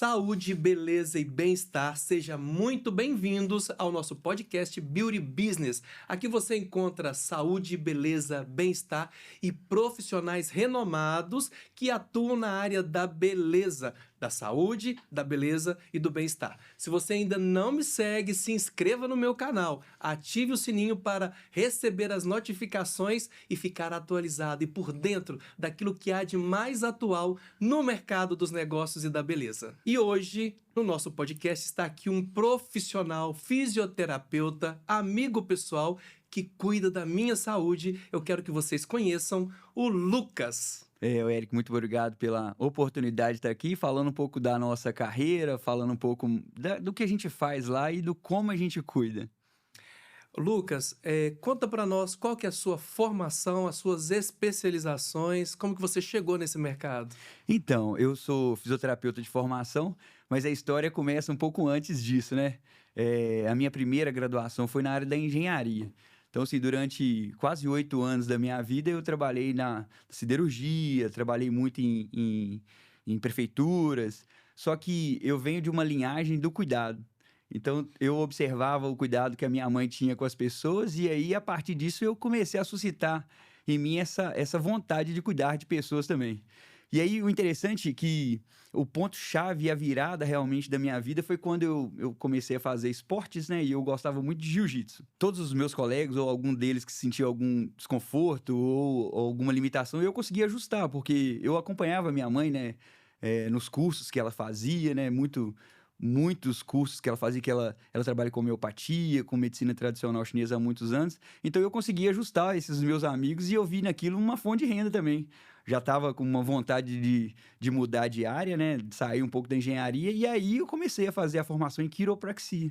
Saúde, beleza e bem-estar, sejam muito bem-vindos ao nosso podcast Beauty Business. Aqui você encontra saúde, beleza, bem-estar e profissionais renomados que atuam na área da beleza, da saúde, da beleza e do bem-estar. Se você ainda não me segue, se inscreva no meu canal, ative o sininho para receber as notificações e ficar atualizado e por dentro daquilo que há de mais atual no mercado dos negócios e da beleza. E hoje, no nosso podcast, está aqui um profissional fisioterapeuta, amigo pessoal, que cuida da minha saúde. Eu quero que vocês conheçam o Lucas. Eric, muito obrigado pela oportunidade de estar aqui, falando um pouco da nossa carreira, falando um pouco do que a gente faz lá e do como a gente cuida. Lucas, conta para nós qual que é a sua formação, as suas especializações, como que você chegou nesse mercado? Então, eu sou fisioterapeuta de formação, mas a história começa um pouco antes disso, né? A minha primeira graduação foi na área da engenharia. Então, assim, durante quase 8 anos da minha vida, eu trabalhei na siderurgia, trabalhei muito em prefeituras, só que eu venho de uma linhagem do cuidado. Então, eu observava o cuidado que a minha mãe tinha com as pessoas e aí, a partir disso, eu comecei a suscitar em mim essa vontade de cuidar de pessoas também. E aí, o interessante é que o ponto-chave e a virada realmente da minha vida foi quando eu comecei a fazer esportes, né? E eu gostava muito de jiu-jitsu. Todos os meus colegas, ou algum deles que sentia algum desconforto ou alguma limitação, eu conseguia ajustar, porque eu acompanhava a minha mãe, né? Nos cursos que ela fazia, né? Muitos cursos que ela fazia, que ela trabalha com homeopatia, com medicina tradicional chinesa há muitos anos. Então eu conseguia ajustar esses meus amigos e eu vi naquilo uma fonte de renda também. Já estava com uma vontade de mudar de área, né? De sair um pouco da engenharia. E aí eu comecei a fazer a formação em quiropraxia.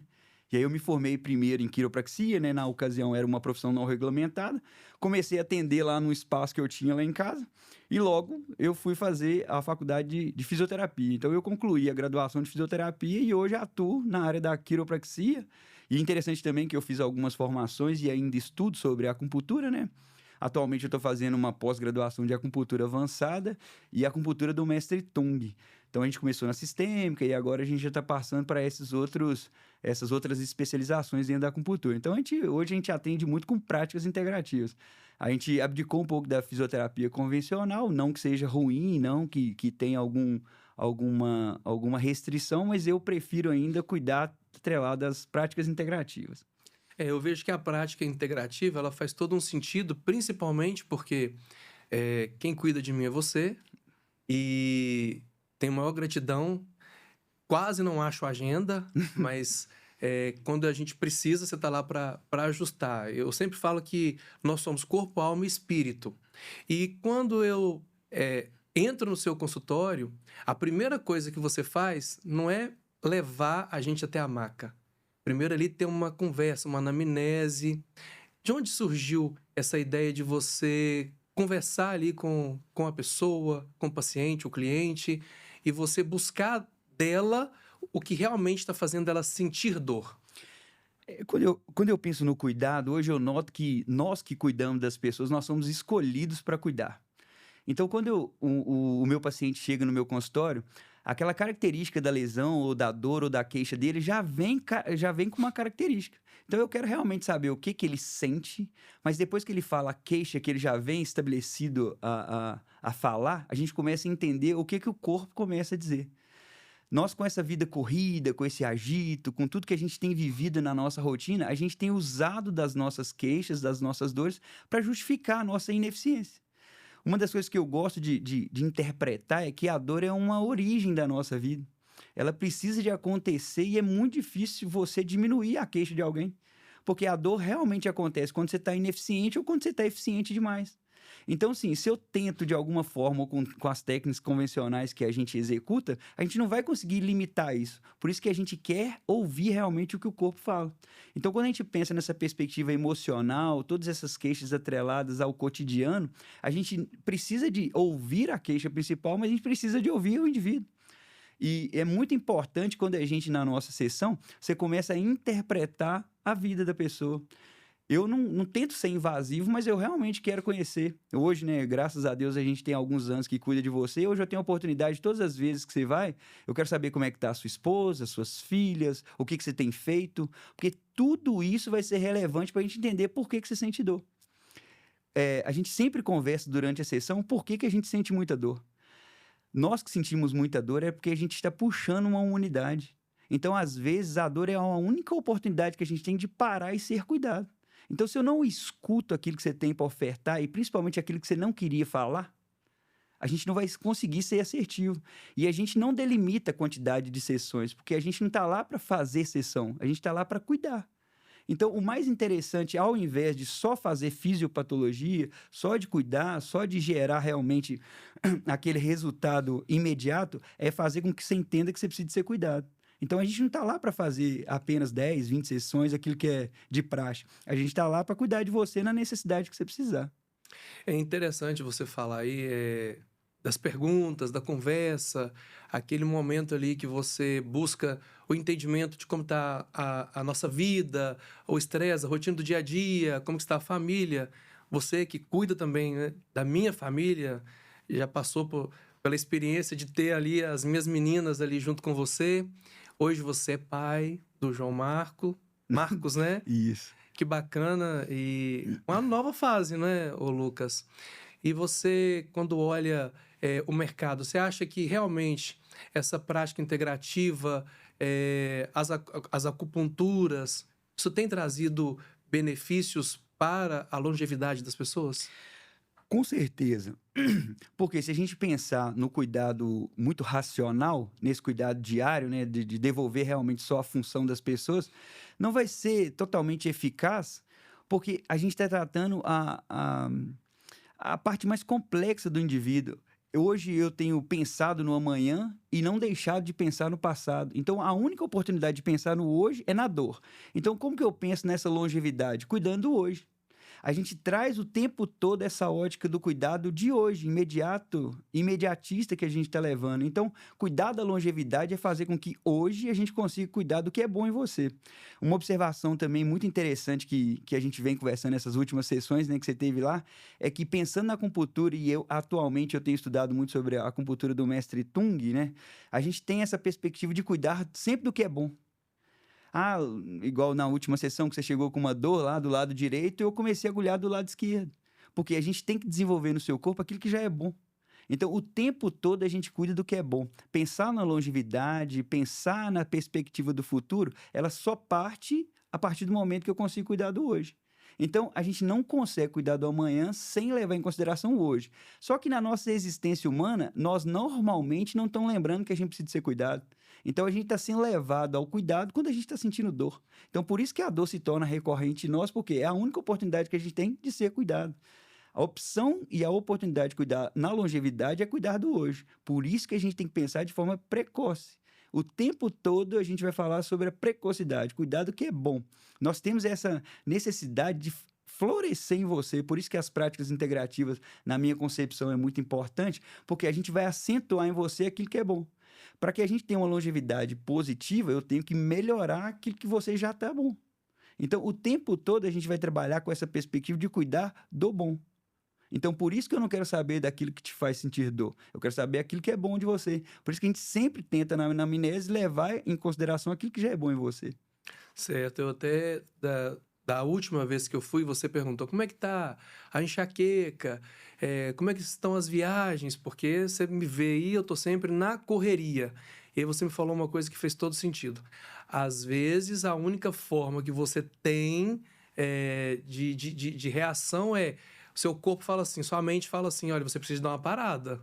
E aí eu me formei primeiro em quiropraxia, né? Na ocasião era uma profissão não regulamentada. Comecei a atender lá no espaço que eu tinha lá em casa. E logo eu fui fazer a faculdade de fisioterapia. Então eu concluí a graduação de fisioterapia e hoje atuo na área da quiropraxia. E interessante também que eu fiz algumas formações e ainda estudo sobre a acupuntura, né? Atualmente eu estou fazendo uma pós-graduação de acupuntura avançada e acupuntura do mestre Tung. Então a gente começou na sistêmica e agora a gente já está passando para essas outras especializações dentro da acupuntura. Então hoje a gente atende muito com práticas integrativas. A gente abdicou um pouco da fisioterapia convencional, não que seja ruim, não que tenha alguma restrição, mas eu prefiro ainda cuidar atrelado das práticas integrativas. Eu vejo que a prática integrativa ela faz todo um sentido, principalmente porque quem cuida de mim é você e tenho maior gratidão. Quase não acho agenda, mas quando a gente precisa, você está lá para ajustar. Eu sempre falo que nós somos corpo, alma e espírito. E quando eu entro no seu consultório, a primeira coisa que você faz não é levar a gente até a maca. Primeiro ali tem uma conversa, uma anamnese. De onde surgiu essa ideia de você conversar ali com a pessoa, com o paciente, o cliente, e você buscar dela o que realmente está fazendo ela sentir dor? Quando eu penso no cuidado, hoje eu noto que nós que cuidamos das pessoas, nós somos escolhidos para cuidar. Então, quando o meu paciente chega no meu consultório, aquela característica da lesão, ou da dor, ou da queixa dele já vem com uma característica. Então, eu quero realmente saber o que ele sente, mas depois que ele fala a queixa, que ele já vem estabelecido a falar, a gente começa a entender o que o corpo começa a dizer. Nós, com essa vida corrida, com esse agito, com tudo que a gente tem vivido na nossa rotina, a gente tem usado das nossas queixas, das nossas dores, para justificar a nossa ineficiência. Uma das coisas que eu gosto de interpretar é que a dor é uma origem da nossa vida. Ela precisa de acontecer e é muito difícil você diminuir a queixa de alguém. Porque a dor realmente acontece quando você está ineficiente ou quando você está eficiente demais. Então, sim, se eu tento de alguma forma, ou com as técnicas convencionais que a gente executa, a gente não vai conseguir limitar isso. Por isso que a gente quer ouvir realmente o que o corpo fala. Então, quando a gente pensa nessa perspectiva emocional, todas essas queixas atreladas ao cotidiano, a gente precisa de ouvir a queixa principal, mas a gente precisa de ouvir o indivíduo. E é muito importante quando a gente, na nossa sessão, você começa a interpretar a vida da pessoa. eu não tento ser invasivo, mas eu realmente quero conhecer. Hoje, né, graças a Deus, a gente tem alguns anos que cuida de você. Hoje eu tenho a oportunidade, todas as vezes que você vai, eu quero saber como é que tá a sua esposa, suas filhas, o que que você tem feito, porque tudo isso vai ser relevante para a gente entender por que que você sente dor. A gente sempre conversa durante a sessão por que que a gente sente muita dor. Nós que sentimos muita dor é porque a gente está puxando uma unidade. Então, às vezes, a dor é a única oportunidade que a gente tem de parar e ser cuidado. Então, se eu não escuto aquilo que você tem para ofertar, e principalmente aquilo que você não queria falar, a gente não vai conseguir ser assertivo. E a gente não delimita a quantidade de sessões, porque a gente não está lá para fazer sessão, a gente está lá para cuidar. Então, o mais interessante, ao invés de só fazer fisiopatologia, só de cuidar, só de gerar realmente aquele resultado imediato, é fazer com que você entenda que você precisa de ser cuidado. Então, a gente não está lá para fazer apenas 10, 20 sessões, aquilo que é de praxe. A gente está lá para cuidar de você na necessidade que você precisar. É interessante você falar aí das perguntas, da conversa, aquele momento ali que você busca o entendimento de como está a nossa vida, o estresse, a rotina do dia a dia, como que está a família. Você que cuida também, né, da minha família, já passou pela experiência de ter ali as minhas meninas ali junto com você. Hoje você é pai do João Marcos, né? Isso. Que bacana e uma nova fase, né, ô Lucas? E você, quando olha o mercado, você acha que realmente essa prática integrativa, as acupunturas, isso tem trazido benefícios para a longevidade das pessoas? Com certeza. Porque se a gente pensar no cuidado muito racional, nesse cuidado diário, né, de devolver realmente só a função das pessoas, não vai ser totalmente eficaz, porque a gente está tratando a parte mais complexa do indivíduo. Hoje eu tenho pensado no amanhã e não deixado de pensar no passado. Então, a única oportunidade de pensar no hoje é na dor. Então, como que eu penso nessa longevidade? Cuidando do hoje. A gente traz o tempo todo essa ótica do cuidado de hoje, imediato, imediatista que a gente está levando. Então, cuidar da longevidade é fazer com que hoje a gente consiga cuidar do que é bom em você. Uma observação também muito interessante que a gente vem conversando nessas últimas sessões, né, que você teve lá, é que pensando na acupuntura, e atualmente eu tenho estudado muito sobre a acupuntura do mestre Tung, né, a gente tem essa perspectiva de cuidar sempre do que é bom. Ah, igual na última sessão que você chegou com uma dor lá do lado direito, eu comecei a agulhar do lado esquerdo. Porque a gente tem que desenvolver no seu corpo aquilo que já é bom. Então, o tempo todo a gente cuida do que é bom. Pensar na longevidade, pensar na perspectiva do futuro, ela só parte a partir do momento que eu consigo cuidar do hoje. Então, a gente não consegue cuidar do amanhã sem levar em consideração o hoje. Só que na nossa existência humana, nós normalmente não estamos lembrando que a gente precisa ser cuidado. Então, a gente está sendo levado ao cuidado quando a gente está sentindo dor. Então, por isso que a dor se torna recorrente em nós, porque é a única oportunidade que a gente tem de ser cuidado. A opção e a oportunidade de cuidar na longevidade é cuidar do hoje. Por isso que a gente tem que pensar de forma precoce. O tempo todo a gente vai falar sobre a precocidade, cuidado que é bom. Nós temos essa necessidade de florescer em você, por isso que as práticas integrativas, na minha concepção, é muito importante, porque a gente vai acentuar em você aquilo que é bom. Para que a gente tenha uma longevidade positiva, eu tenho que melhorar aquilo que você já está bom. Então, o tempo todo a gente vai trabalhar com essa perspectiva de cuidar do bom. Então, por isso que eu não quero saber daquilo que te faz sentir dor. Eu quero saber aquilo que é bom de você. Por isso que a gente sempre tenta, na anamnese, levar em consideração aquilo que já é bom em você. Certo, eu até, da última vez que eu fui, você perguntou como é que tá a enxaqueca, como é que estão as viagens, porque você me vê aí, eu tô sempre na correria. E aí você me falou uma coisa que fez todo sentido. Às vezes, a única forma que você tem de reação é o seu corpo fala assim, sua mente fala assim, olha, você precisa dar uma parada,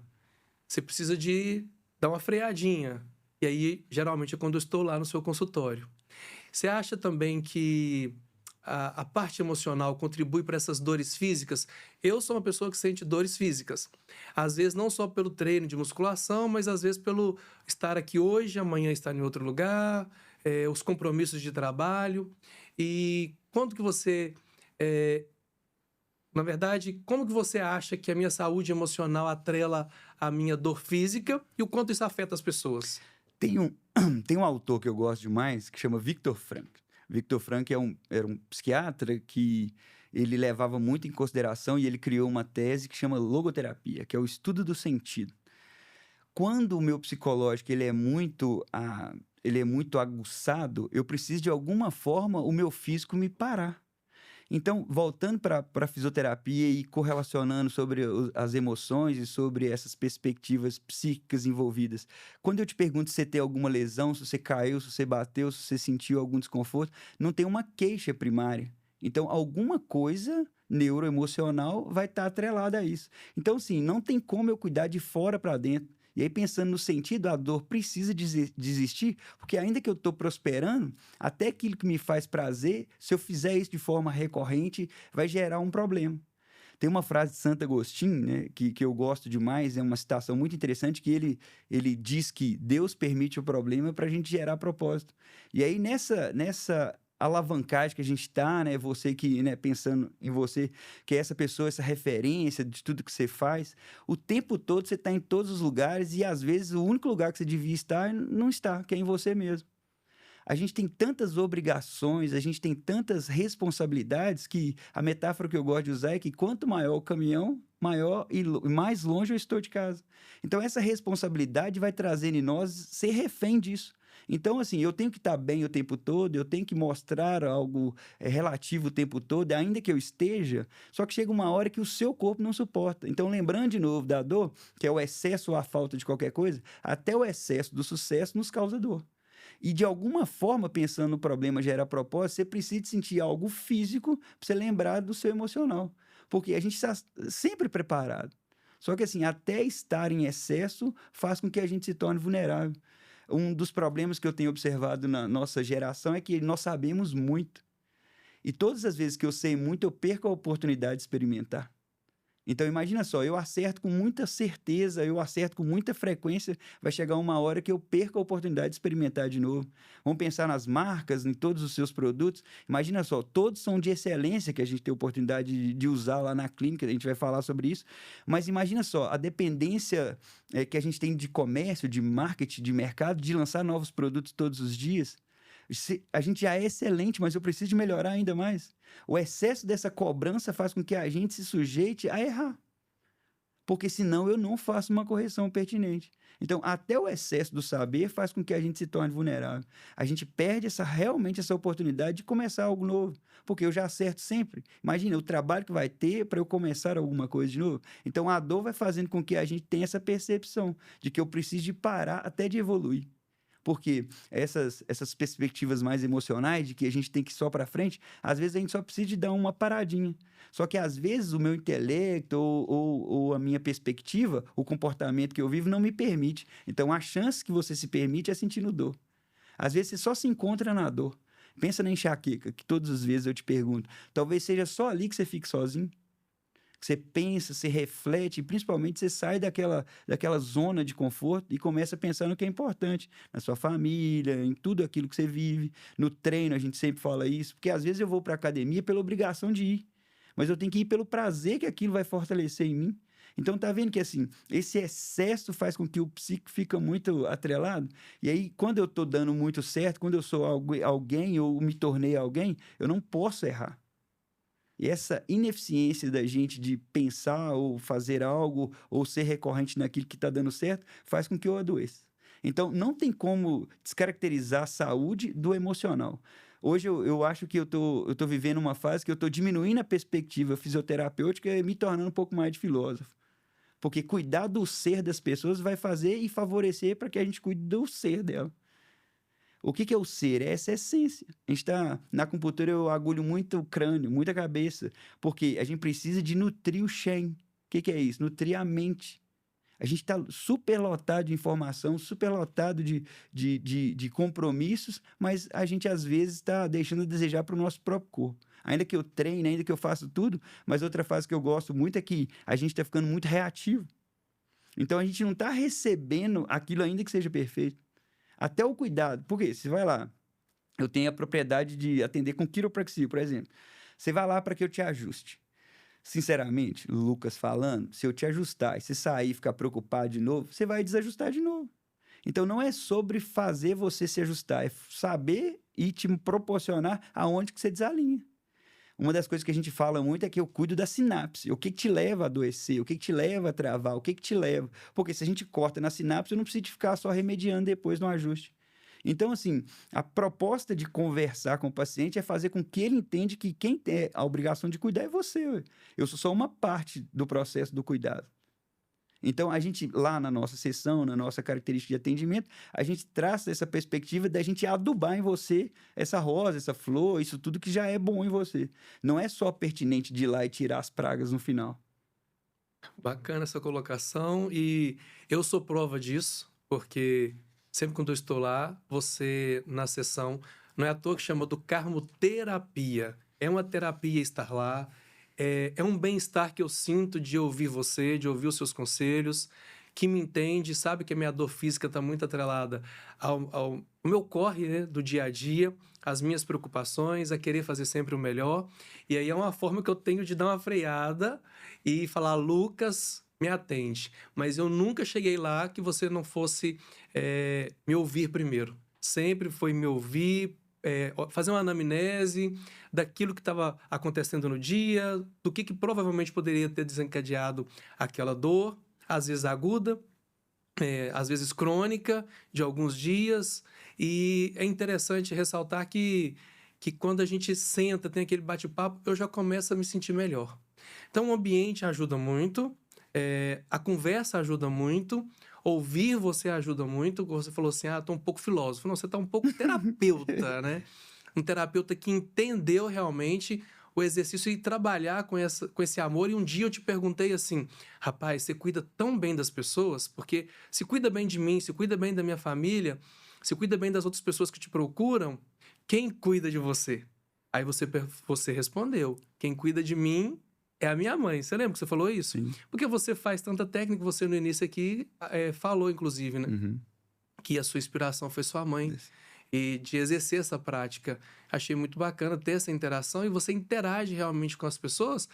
você precisa de dar uma freadinha. E aí, geralmente, é quando eu estou lá no seu consultório. Você acha também que a parte emocional contribui para essas dores físicas? Eu sou uma pessoa que sente dores físicas. Às vezes, não só pelo treino de musculação, mas às vezes pelo estar aqui hoje, amanhã estar em outro lugar, os compromissos de trabalho. E quando que você... na verdade, como que você acha que a minha saúde emocional atrela a minha dor física e o quanto isso afeta as pessoas? Tem um autor que eu gosto demais, que chama Viktor Frankl. Viktor Frankl era um psiquiatra que ele levava muito em consideração e ele criou uma tese que chama logoterapia, que é o estudo do sentido. Quando o meu psicológico ele é muito aguçado, eu preciso de alguma forma o meu físico me parar. Então, voltando para a fisioterapia e correlacionando sobre as emoções e sobre essas perspectivas psíquicas envolvidas, quando eu te pergunto se você tem alguma lesão, se você caiu, se você bateu, se você sentiu algum desconforto, não tem uma queixa primária. Então, alguma coisa neuroemocional vai estar atrelada a isso. Então, sim, não tem como eu cuidar de fora para dentro. E aí, pensando no sentido, a dor precisa existir, porque ainda que eu estou prosperando, até aquilo que me faz prazer, se eu fizer isso de forma recorrente, vai gerar um problema. Tem uma frase de Santo Agostinho, né, que eu gosto demais, é uma citação muito interessante, que ele diz que Deus permite o problema para a gente gerar propósito. E aí, nessa alavancagem que a gente está, né, você que, né, pensando em você, que é essa pessoa, essa referência de tudo que você faz, o tempo todo você está em todos os lugares e, às vezes, o único lugar que você devia estar não está, que é em você mesmo. A gente tem tantas obrigações, a gente tem tantas responsabilidades que a metáfora que eu gosto de usar é que quanto maior o caminhão, maior e mais longe eu estou de casa. Então, essa responsabilidade vai trazendo em nós ser refém disso. Então, assim, eu tenho que estar bem o tempo todo, eu tenho que mostrar algo relativo o tempo todo, ainda que eu esteja, só que chega uma hora que o seu corpo não suporta. Então, lembrando de novo da dor, que é o excesso ou a falta de qualquer coisa, até o excesso do sucesso nos causa dor. E de alguma forma, pensando no problema gerar propósito, você precisa sentir algo físico para você lembrar do seu emocional. Porque a gente está sempre preparado. Só que assim, até estar em excesso faz com que a gente se torne vulnerável. Um dos problemas que eu tenho observado na nossa geração é que nós sabemos muito. E todas as vezes que eu sei muito, eu perco a oportunidade de experimentar. Então, imagina só, eu acerto com muita certeza, eu acerto com muita frequência, vai chegar uma hora que eu perco a oportunidade de experimentar de novo. Vamos pensar nas marcas, em todos os seus produtos. Imagina só, todos são de excelência que a gente tem a oportunidade de usar lá na clínica, a gente vai falar sobre isso. Mas imagina só, a dependência que a gente tem de comércio, de marketing, de mercado, de lançar novos produtos todos os dias. A gente já é excelente, mas eu preciso de melhorar ainda mais. O excesso dessa cobrança faz com que a gente se sujeite a errar. Porque senão eu não faço uma correção pertinente. Então, até o excesso do saber faz com que a gente se torne vulnerável. A gente perde realmente essa oportunidade de começar algo novo. Porque eu já acerto sempre. Imagina o trabalho que vai ter para eu começar alguma coisa de novo. Então, a dor vai fazendo com que a gente tenha essa percepção de que eu preciso de parar até de evoluir. Porque essas perspectivas mais emocionais, de que a gente tem que ir só para frente, às vezes a gente só precisa de dar uma paradinha. Só que às vezes o meu intelecto ou a minha perspectiva, o comportamento que eu vivo não me permite. Então a chance que você se permite é sentindo dor. Às vezes você só se encontra na dor. Pensa na enxaqueca, que todas as vezes eu te pergunto. Talvez seja só ali que você fique sozinho. Que você pensa, você reflete, e principalmente você sai daquela zona de conforto e começa a pensar no que é importante, na sua família, em tudo aquilo que você vive. No treino, a gente sempre fala isso, porque às vezes eu vou para a academia pela obrigação de ir, mas eu tenho que ir pelo prazer que aquilo vai fortalecer em mim. Então, tá vendo que assim, esse excesso faz com que o psique fica muito atrelado? E aí, quando eu tô dando muito certo, quando eu sou alguém ou me tornei alguém, eu não posso errar. E essa ineficiência da gente de pensar ou fazer algo ou ser recorrente naquilo que está dando certo faz com que eu adoeça. Então, não tem como descaracterizar a saúde do emocional. Hoje eu acho que eu tô vivendo uma fase que eu estou diminuindo a perspectiva fisioterapêutica e me tornando um pouco mais de filósofo. Porque cuidar do ser das pessoas vai fazer e favorecer para que a gente cuide do ser dela. O que é o ser? É essa essência. A gente está na acupuntura, eu agulho muito o crânio, muita cabeça, porque a gente precisa de nutrir o Shen. O que é isso? Nutrir a mente. A gente está superlotado de informação, superlotado de compromissos, mas a gente às vezes está deixando a desejar para o nosso próprio corpo. Ainda que eu treine, ainda que eu faça tudo, mas outra fase que eu gosto muito é que a gente está ficando muito reativo. Então a gente não está recebendo aquilo ainda que seja perfeito. Até o cuidado. Por quê? Você vai lá, eu tenho a propriedade de atender com quiropraxia, por exemplo. Você vai lá para que eu te ajuste. Sinceramente, Lucas falando, se eu te ajustar e você sair e ficar preocupado de novo, você vai desajustar de novo. Então, não é sobre fazer você se ajustar, é saber e te proporcionar aonde que você desalinha. Uma das coisas que a gente fala muito é que eu cuido da sinapse. O que te leva a adoecer? O que te leva a travar? O que te leva? Porque se a gente corta na sinapse, eu não preciso de ficar só remediando depois no ajuste. Então, assim, a proposta de conversar com o paciente é fazer com que ele entenda que quem tem a obrigação de cuidar é você. Ué. Eu sou só uma parte do processo do cuidado. Então, a gente, lá na nossa sessão, na nossa característica de atendimento, a gente traça essa perspectiva da gente adubar em você essa rosa, essa flor, isso tudo que já é bom em você. Não é só pertinente de ir lá e tirar as pragas no final. Bacana essa colocação e eu sou prova disso, porque sempre quando eu estou lá, você na sessão, não é à toa que chama do carmoterapia. É uma terapia estar lá, é um bem-estar que eu sinto de ouvir você, de ouvir os seus conselhos, que me entende, sabe que a minha dor física está muito atrelada ao meu corre, né, do dia a dia, às minhas preocupações, a querer fazer sempre o melhor. E aí é uma forma que eu tenho de dar uma freada e falar, Lucas, me atende. Mas eu nunca cheguei lá que você não fosse me ouvir primeiro. Sempre foi me ouvir, fazer uma anamnese daquilo que estava acontecendo no dia, do que provavelmente poderia ter desencadeado aquela dor, às vezes aguda, às vezes crônica, de alguns dias. E é interessante ressaltar que quando a gente senta, tem aquele bate-papo, eu já começo a me sentir melhor. Então, o ambiente ajuda muito, a conversa ajuda muito, ouvir você ajuda muito. Você falou assim, tô um pouco filósofo. Não, você tá um pouco terapeuta, né? Um terapeuta que entendeu realmente o exercício e trabalhar com esse amor. E um dia eu te perguntei assim, rapaz, você cuida tão bem das pessoas, porque se cuida bem de mim, se cuida bem da minha família, se cuida bem das outras pessoas que te procuram, quem cuida de você? Aí você respondeu, quem cuida de mim é a minha mãe. Você lembra que você falou isso? Sim. Porque você faz tanta técnica, você no início aqui falou, inclusive, né? Uhum. Que a sua inspiração foi sua mãe. Isso. E de exercer essa prática. Achei muito bacana ter essa interação e você interage realmente com as pessoas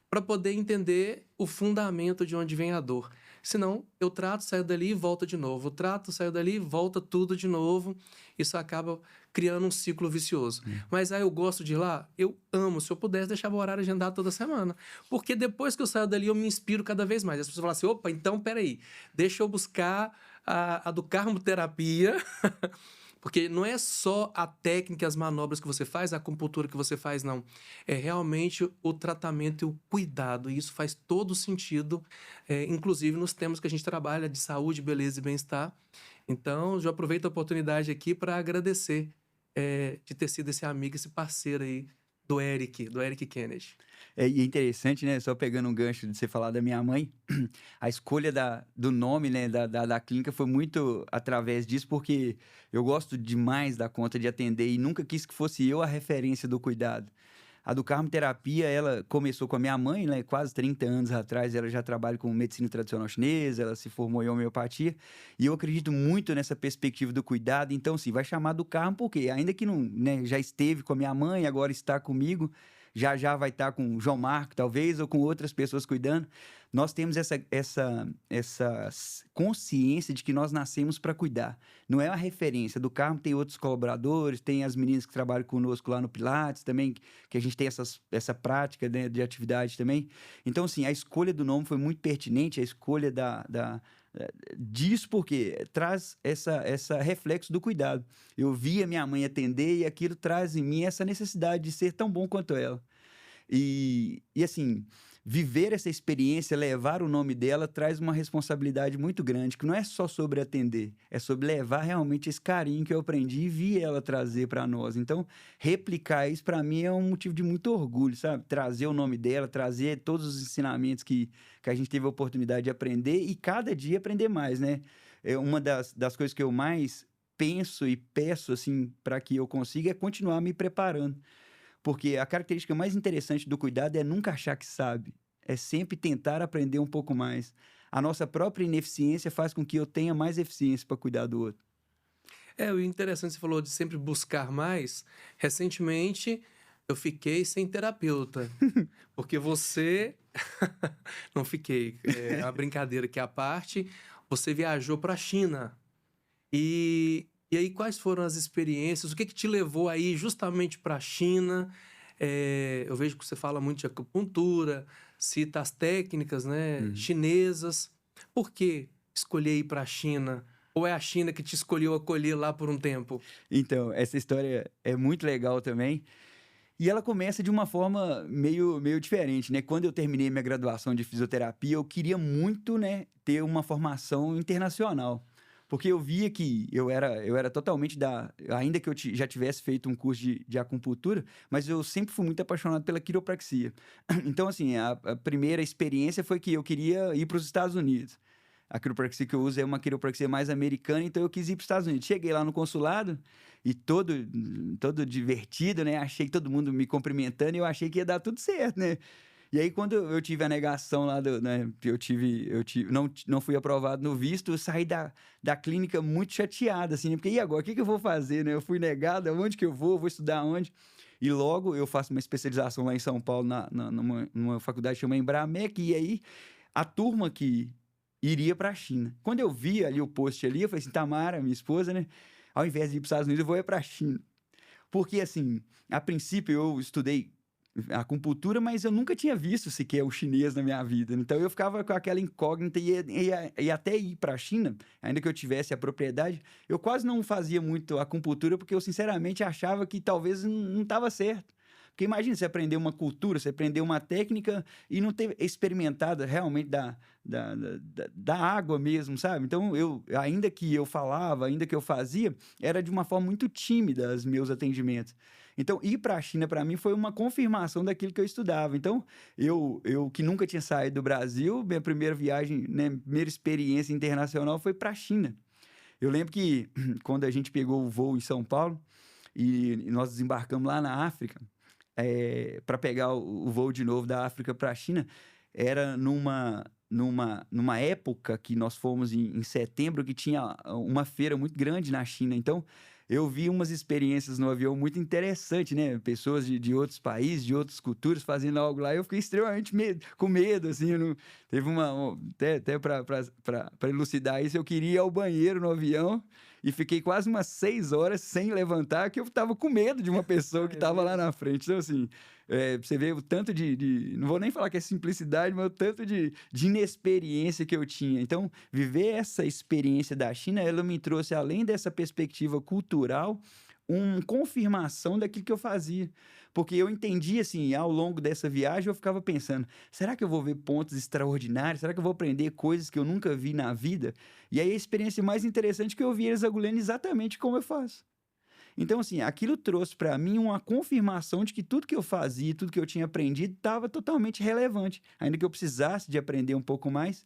para poder entender o fundamento de onde vem a dor. Senão, eu trato, saio dali e volta de novo. Eu trato, saio dali e volta tudo de novo. Isso acaba criando um ciclo vicioso. Mas aí eu gosto de ir lá? Eu amo. Se eu pudesse, deixava o horário agendado toda semana. Porque depois que eu saio dali, eu me inspiro cada vez mais. As pessoas falam assim, opa, então, peraí. Deixa eu buscar a do carmoterapia... Porque não é só a técnica, as manobras que você faz, a acupuntura que você faz, não. É realmente o tratamento e o cuidado. E isso faz todo sentido, inclusive nos temas que a gente trabalha de saúde, beleza e bem-estar. Então, já aproveito a oportunidade aqui para agradecer de ter sido esse amigo, esse parceiro aí do Eric Kennedy. E é interessante, né? Só pegando um gancho de você falar da minha mãe, a escolha do nome, né, da clínica foi muito através disso, porque eu gosto demais da conta de atender e nunca quis que fosse eu a referência do cuidado. A do Carmoterapia, ela começou com a minha mãe, né? Quase 30 anos atrás, ela já trabalha com medicina tradicional chinesa, ela se formou em homeopatia, e eu acredito muito nessa perspectiva do cuidado. Então, sim, vai chamar do Carmo, porque ainda que não, né, já esteve com a minha mãe, agora está comigo, já vai estar com o João Marco, talvez, ou com outras pessoas cuidando. Nós temos essa consciência de que nós nascemos para cuidar. Não é uma referência. Do Carmo tem outros colaboradores, tem as meninas que trabalham conosco lá no Pilates também, que a gente tem essa prática, né, de atividade também. Então, assim, a escolha do nome foi muito pertinente, a escolha disso porque traz essa reflexo do cuidado. Eu via minha mãe atender e aquilo traz em mim essa necessidade de ser tão bom quanto ela. E assim, viver essa experiência, levar o nome dela, traz uma responsabilidade muito grande, que não é só sobre atender, é sobre levar realmente esse carinho que eu aprendi e vi ela trazer para nós. Então, replicar isso para mim é um motivo de muito orgulho, sabe? Trazer o nome dela, trazer todos os ensinamentos que a gente teve a oportunidade de aprender e cada dia aprender mais, né? É uma das coisas que eu mais penso e peço, assim, para que eu consiga é continuar me preparando. Porque a característica mais interessante do cuidado é nunca achar que sabe. É sempre tentar aprender um pouco mais. A nossa própria ineficiência faz com que eu tenha mais eficiência para cuidar do outro. O interessante, você falou de sempre buscar mais. Recentemente, eu fiquei sem terapeuta. Porque você... Não fiquei. É uma brincadeira aqui à parte. Você viajou para a China. E E aí, quais foram as experiências? O que te levou aí justamente para a China? Eu vejo que você fala muito de acupuntura, cita as técnicas, né, Uhum. chinesas. Por que escolher ir para a China? Ou é a China que te escolheu acolher lá por um tempo? Então, essa história é muito legal também. E ela começa de uma forma meio diferente, né? Quando eu terminei minha graduação de fisioterapia, eu queria muito, né, ter uma formação internacional. Porque eu via que eu era totalmente da. Ainda que já tivesse feito um curso de acupuntura, mas eu sempre fui muito apaixonado pela quiropraxia. Então, assim, a primeira experiência foi que eu queria ir para os Estados Unidos. A quiropraxia que eu uso é uma quiropraxia mais americana, então eu quis ir para os Estados Unidos. Cheguei lá no consulado e todo divertido, né? Achei que todo mundo me cumprimentando e eu achei que ia dar tudo certo, né? E aí, quando eu tive a negação lá, né, que não fui aprovado no visto, eu saí da clínica muito chateado, assim, né? Porque e agora? O que que eu vou fazer, né? Eu fui negado, aonde que eu vou? Vou estudar onde? E logo eu faço uma especialização lá em São Paulo, numa faculdade que chama Embramec, e aí a turma que iria para a China. Quando eu vi ali o post ali, eu falei assim, Tamara, minha esposa, né? Ao invés de ir para os Estados Unidos, eu vou ir para a China. Porque, assim, a princípio eu estudei acupuntura, mas eu nunca tinha visto sequer o chinês na minha vida. Então eu ficava com aquela incógnita e até ir para a China, ainda que eu tivesse a propriedade, eu quase não fazia muito acupuntura porque eu sinceramente achava que talvez não estava certo. Porque imagina você aprender uma cultura, você aprender uma técnica e não ter experimentado realmente da água mesmo, sabe? Então, ainda que eu falava, ainda que eu fazia, era de uma forma muito tímida os meus atendimentos. Então, ir para a China, para mim, foi uma confirmação daquilo que eu estudava. Então, eu que nunca tinha saído do Brasil, minha primeira viagem, né, primeira experiência internacional foi para a China. Eu lembro que quando a gente pegou o voo em São Paulo e nós desembarcamos lá na África, para pegar o voo de novo da África para a China, era numa época que nós fomos em setembro, que tinha uma feira muito grande na China. Então, eu vi umas experiências no avião muito interessantes, né? Pessoas de outros países, de outras culturas fazendo algo lá. Eu fiquei extremamente com medo, assim. Eu não, teve até para elucidar isso, eu queria ir ao banheiro no avião e fiquei quase umas 6 horas sem levantar, que eu tava com medo de uma pessoa que É tava lá mesmo? na frente. Então, assim, você vê o tanto não vou nem falar que é simplicidade, mas o tanto de inexperiência que eu tinha. Então, viver essa experiência da China, ela me trouxe, além dessa perspectiva cultural, uma confirmação daquilo que eu fazia. Porque eu entendi, assim, ao longo dessa viagem, eu ficava pensando, será que eu vou ver pontos extraordinários? Será que eu vou aprender coisas que eu nunca vi na vida? E aí a experiência mais interessante é que eu vi eles agulhando exatamente como eu faço. Então, assim, aquilo trouxe para mim uma confirmação de que tudo que eu fazia, tudo que eu tinha aprendido, estava totalmente relevante. Ainda que eu precisasse de aprender um pouco mais,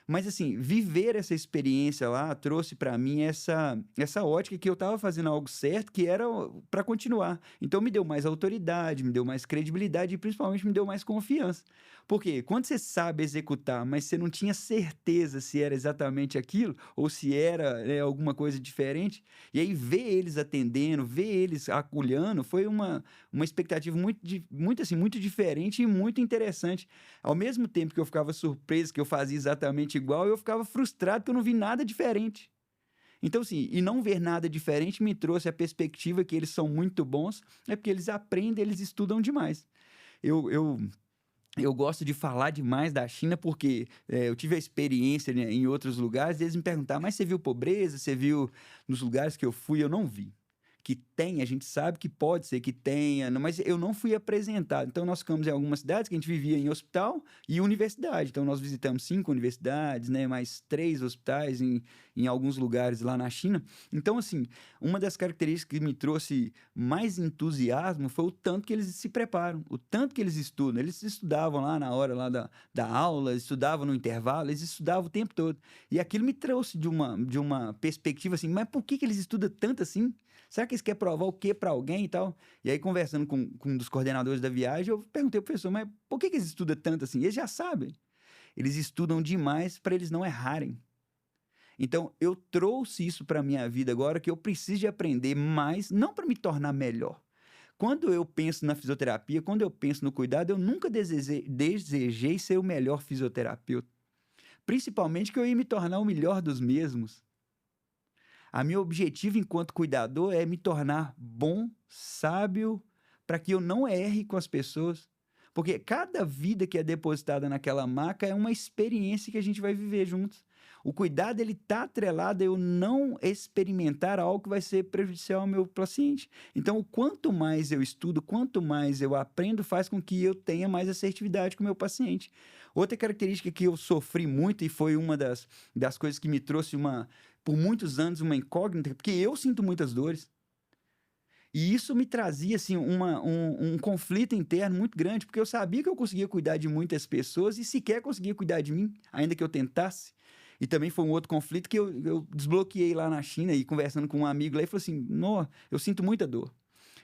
mas, assim, viver essa experiência lá trouxe para mim essa ótica que eu estava fazendo algo certo, que era para continuar. Então, me deu mais autoridade, me deu mais credibilidade e, principalmente, me deu mais confiança. Porque quando você sabe executar, mas você não tinha certeza se era exatamente aquilo ou se era, né, alguma coisa diferente, e aí ver eles atendendo, ver eles acolhendo, foi uma expectativa muito, assim, muito diferente e muito interessante. Ao mesmo tempo que eu ficava surpreso que eu fazia exatamente igual, eu ficava frustrado que eu não vi nada diferente. Então, assim, e não ver nada diferente me trouxe a perspectiva que eles são muito bons, é porque eles aprendem, eles estudam demais. Eu, eu, eu gosto de falar demais da China porque eu tive a experiência, né, em outros lugares, e eles me perguntaram, mas você viu pobreza? Você viu nos lugares que eu fui? Eu não vi. Que tem, a gente sabe que pode ser que tenha, mas eu não fui apresentado. Então, nós ficamos em algumas cidades que a gente vivia em hospital e universidade. Então, nós visitamos 5 universidades, né, mais 3 hospitais em alguns lugares lá na China. Então, assim, uma das características que me trouxe mais entusiasmo foi o tanto que eles se preparam, o tanto que eles estudam. Eles estudavam lá na hora lá da aula, estudavam no intervalo, eles estudavam o tempo todo. E aquilo me trouxe de uma perspectiva assim, mas por que eles estudam tanto assim? Será que eles querem provar o quê para alguém e tal? E aí, conversando com um dos coordenadores da viagem, eu perguntei pro professor, mas por que eles estudam tanto assim? Eles já sabem. Eles estudam demais para eles não errarem. Então, eu trouxe isso para minha vida agora, que eu preciso de aprender mais, não para me tornar melhor. Quando eu penso na fisioterapia, quando eu penso no cuidado, eu nunca desejei ser o melhor fisioterapeuta. Principalmente que eu ia me tornar o melhor dos mesmos. A meu objetivo enquanto cuidador é me tornar bom, sábio, para que eu não erre com as pessoas. Porque cada vida que é depositada naquela maca é uma experiência que a gente vai viver juntos. O cuidado, ele está atrelado a eu não experimentar algo que vai ser prejudicial ao meu paciente. Então, quanto mais eu estudo, quanto mais eu aprendo, faz com que eu tenha mais assertividade com o meu paciente. Outra característica que eu sofri muito e foi uma das coisas que me trouxe por muitos anos uma incógnita, porque eu sinto muitas dores. E isso me trazia assim, um conflito interno muito grande, porque eu sabia que eu conseguia cuidar de muitas pessoas e sequer conseguia cuidar de mim, ainda que eu tentasse. E também foi um outro conflito que eu desbloqueei lá na China e conversando com um amigo lá, e falou assim, não, eu sinto muita dor.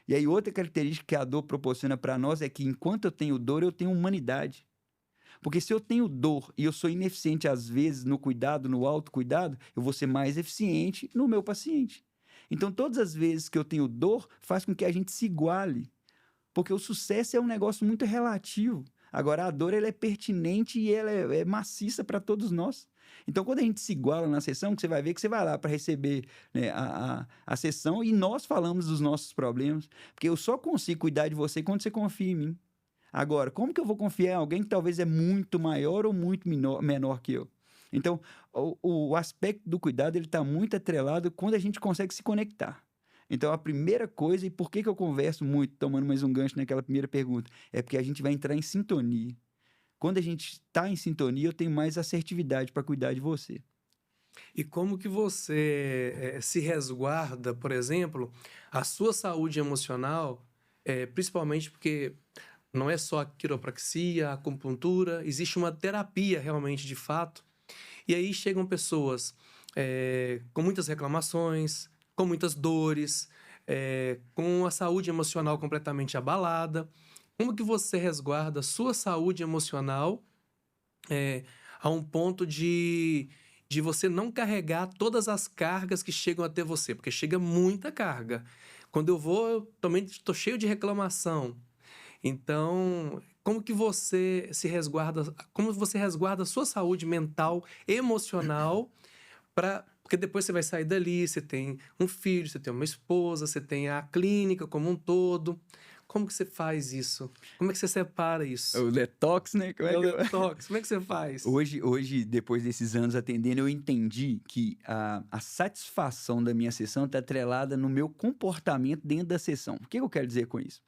E aí outra característica que a dor proporciona para nós é que enquanto eu tenho dor, eu tenho humanidade. Porque se eu tenho dor e eu sou ineficiente às vezes no cuidado, no autocuidado, eu vou ser mais eficiente no meu paciente. Então, todas as vezes que eu tenho dor, faz com que a gente se iguale. Porque o sucesso é um negócio muito relativo. Agora, a dor ela é pertinente e ela é maciça para todos nós. Então, quando a gente se iguala na sessão, que você vai ver que você vai lá para receber, né, a sessão e nós falamos dos nossos problemas. Porque eu só consigo cuidar de você quando você confia em mim. Agora, como que eu vou confiar em alguém que talvez é muito maior ou muito menor que eu? Então, o aspecto do cuidado ele está muito atrelado quando a gente consegue se conectar. Então, a primeira coisa, e por que eu converso muito, tomando mais um gancho naquela primeira pergunta, é porque a gente vai entrar em sintonia. Quando a gente está em sintonia, eu tenho mais assertividade para cuidar de você. E como que você se resguarda, por exemplo, a sua saúde emocional, principalmente porque não é só a quiropraxia, a acupuntura, existe uma terapia realmente de fato. E aí chegam pessoas com muitas reclamações, com muitas dores, com a saúde emocional completamente abalada. Como que você resguarda a sua saúde emocional a um ponto de você não carregar todas as cargas que chegam até você? Porque chega muita carga. Quando eu vou, eu também estou cheio de reclamação. Então, como que você se resguarda, como você resguarda a sua saúde mental, emocional, porque depois você vai sair dali, você tem um filho, você tem uma esposa, você tem a clínica como um todo. Como que você faz isso? Como é que você separa isso? O detox, né? O detox, como é que você faz? Hoje, depois desses anos atendendo, eu entendi que a satisfação da minha sessão está atrelada no meu comportamento dentro da sessão. O que eu quero dizer com isso?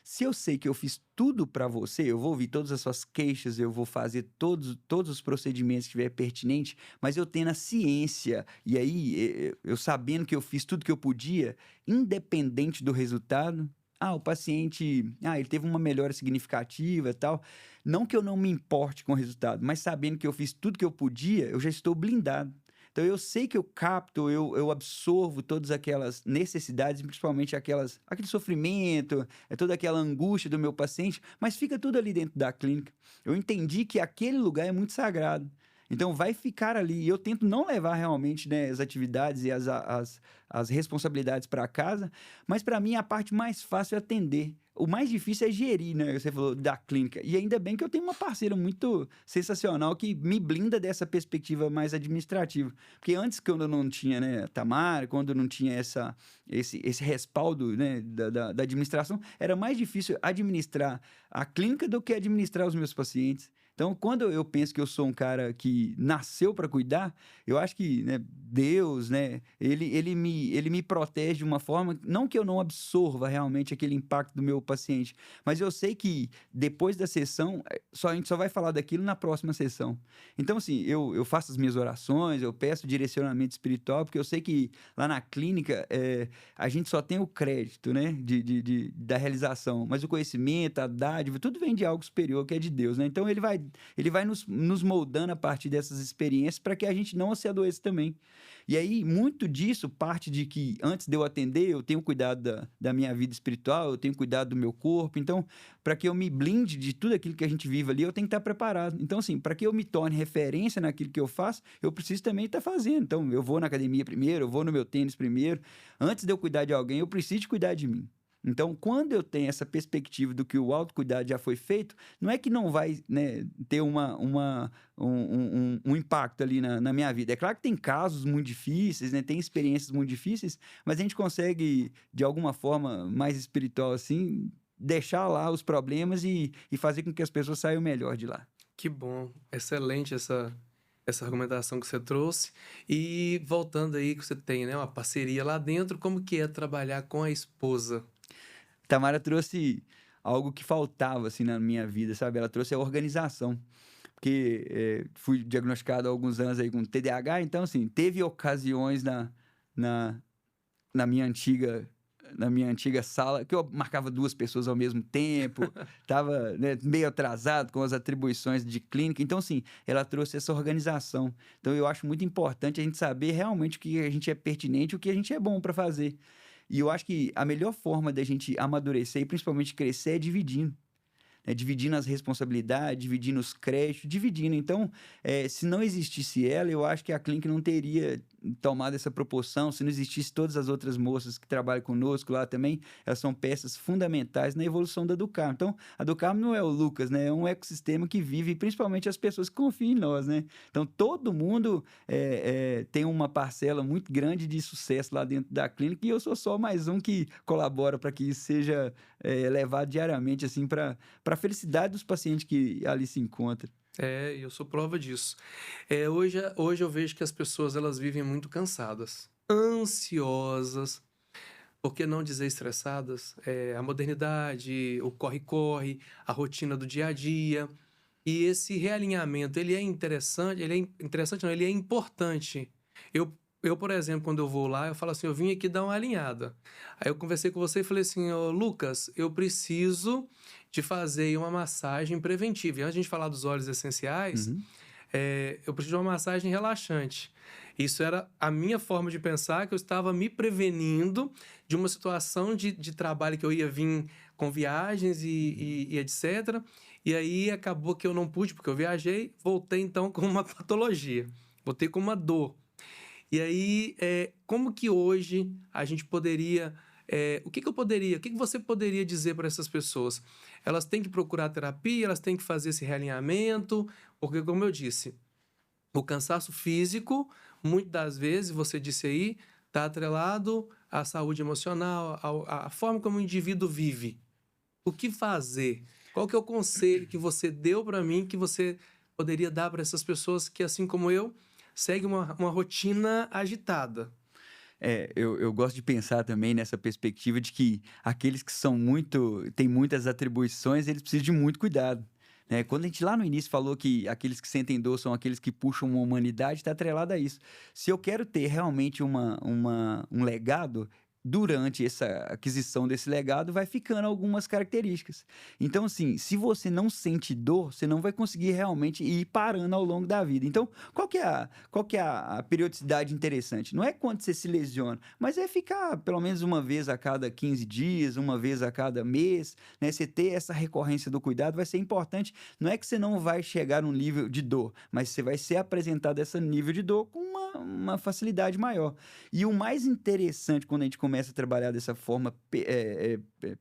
Se eu sei que eu fiz tudo para você, eu vou ouvir todas as suas queixas, eu vou fazer todos os procedimentos que tiver pertinente, mas eu tendo a ciência, e aí eu sabendo que eu fiz tudo que eu podia, independente do resultado, o paciente, ele teve uma melhora significativa e tal, não que eu não me importe com o resultado, mas sabendo que eu fiz tudo que eu podia, eu já estou blindado. Então, eu sei que eu capto, eu absorvo todas aquelas necessidades, principalmente aquele sofrimento, toda aquela angústia do meu paciente, mas fica tudo ali dentro da clínica. Eu entendi que aquele lugar é muito sagrado. Então, vai ficar ali. E eu tento não levar realmente, né, as atividades e as responsabilidades para casa, mas para mim a parte mais fácil é atender. O mais difícil é gerir, né? Você falou da clínica. E ainda bem que eu tenho uma parceira muito sensacional que me blinda dessa perspectiva mais administrativa. Porque antes, quando eu não tinha, né, a Tamara, quando eu não tinha esse respaldo, né, da administração, era mais difícil administrar a clínica do que administrar os meus pacientes. Então, quando eu penso que eu sou um cara que nasceu para cuidar, eu acho que, né, Deus, né, ele me protege de uma forma, não que eu não absorva realmente aquele impacto do meu paciente, mas eu sei que depois da sessão, a gente só vai falar daquilo na próxima sessão. Então, assim, eu faço as minhas orações, eu peço direcionamento espiritual, porque eu sei que lá na clínica a gente só tem o crédito, né, da realização, mas o conhecimento, a dádiva, tudo vem de algo superior que é de Deus, né? Então, ele vai nos moldando a partir dessas experiências para que a gente não se adoeça também. E aí, muito disso parte de que, antes de eu atender, eu tenho cuidado da minha vida espiritual, eu tenho cuidado do meu corpo. Então, para que eu me blinde de tudo aquilo que a gente vive ali, eu tenho que estar preparado. Então, assim, para que eu me torne referência naquilo que eu faço, eu preciso também estar fazendo. Então, eu vou na academia primeiro, eu vou no meu tênis primeiro. Antes de eu cuidar de alguém, eu preciso cuidar de mim. Então, quando eu tenho essa perspectiva do que o autocuidado já foi feito, não é que não vai, né, ter um impacto ali na minha vida. É claro que tem casos muito difíceis, né, tem experiências muito difíceis, mas a gente consegue, de alguma forma mais espiritual assim, deixar lá os problemas e fazer com que as pessoas saiam melhor de lá. Que bom, excelente essa argumentação que você trouxe. E voltando aí que você tem, né, uma parceria lá dentro, como que é trabalhar com a esposa? Tamara trouxe algo que faltava assim na minha vida, sabe? Ela trouxe a organização. Porque fui diagnosticado há alguns anos aí com TDAH, então, assim, teve ocasiões na, na minha antiga. Na minha antiga sala, que eu marcava 2 pessoas ao mesmo tempo, estava, né, meio atrasado com as atribuições de clínica. Então, assim, ela trouxe essa organização. Então, eu acho muito importante a gente saber realmente o que a gente é pertinente e o que a gente é bom para fazer. E eu acho que a melhor forma da gente amadurecer e principalmente crescer é dividindo, né? Dividindo as responsabilidades, dividindo os créditos, dividindo. Então, se não existisse ela, eu acho que a clínica não teria tomado essa proporção. Se não existisse todas as outras moças que trabalham conosco lá também, elas são peças fundamentais na evolução da Educarmo. Então, a Educarmo não é o Lucas, né? É um ecossistema que vive, principalmente as pessoas que confiam em nós, né? Então, todo mundo tem uma parcela muito grande de sucesso lá dentro da clínica e eu sou só mais um que colabora para que isso seja levado diariamente, assim, para a felicidade dos pacientes que ali se encontram. Eu sou prova disso. Hoje eu vejo que as pessoas elas vivem muito cansadas, ansiosas, por que não dizer estressadas? A modernidade, o corre-corre, a rotina do dia a dia. E esse realinhamento, ele é interessante não, ele é importante. Por exemplo, quando eu vou lá, eu falo assim, eu vim aqui dar uma alinhada. Aí eu conversei com você e falei assim, ô, Lucas, eu preciso de fazer uma massagem preventiva. E antes de a gente falar dos óleos essenciais, Uhum. eu preciso de uma massagem relaxante. Isso era a minha forma de pensar, que eu estava me prevenindo de uma situação de trabalho que eu ia vir com viagens e etc. E aí acabou que eu não pude, porque eu viajei, voltei então com uma patologia, voltei com uma dor. E aí, como que hoje a gente poderia. O que que você poderia dizer para essas pessoas? Elas têm que procurar terapia, elas têm que fazer esse realinhamento, porque, como eu disse, o cansaço físico, muitas das vezes, você disse aí, está atrelado à saúde emocional, à forma como o indivíduo vive. O que fazer? Qual que é o conselho que você deu para mim que você poderia dar para essas pessoas que, assim como eu, seguem uma rotina agitada? Eu gosto de pensar também nessa perspectiva de que aqueles que têm muitas atribuições, eles precisam de muito cuidado, né? Quando a gente lá no início falou que aqueles que sentem dor são aqueles que puxam uma humanidade, está atrelado a isso. Se eu quero ter realmente um legado, durante essa aquisição desse legado, vai ficando algumas características. Então, assim, se você não sente dor, você não vai conseguir realmente ir parando ao longo da vida. Então, qual que é a periodicidade interessante? Não é quando você se lesiona, mas é ficar pelo menos uma vez a cada 15 dias, uma vez a cada mês, né? Você ter essa recorrência do cuidado vai ser importante. Não é que você não vai chegar num nível de dor, mas você vai ser apresentado a esse nível de dor com uma facilidade maior. E o mais interessante quando a gente começa a trabalhar dessa forma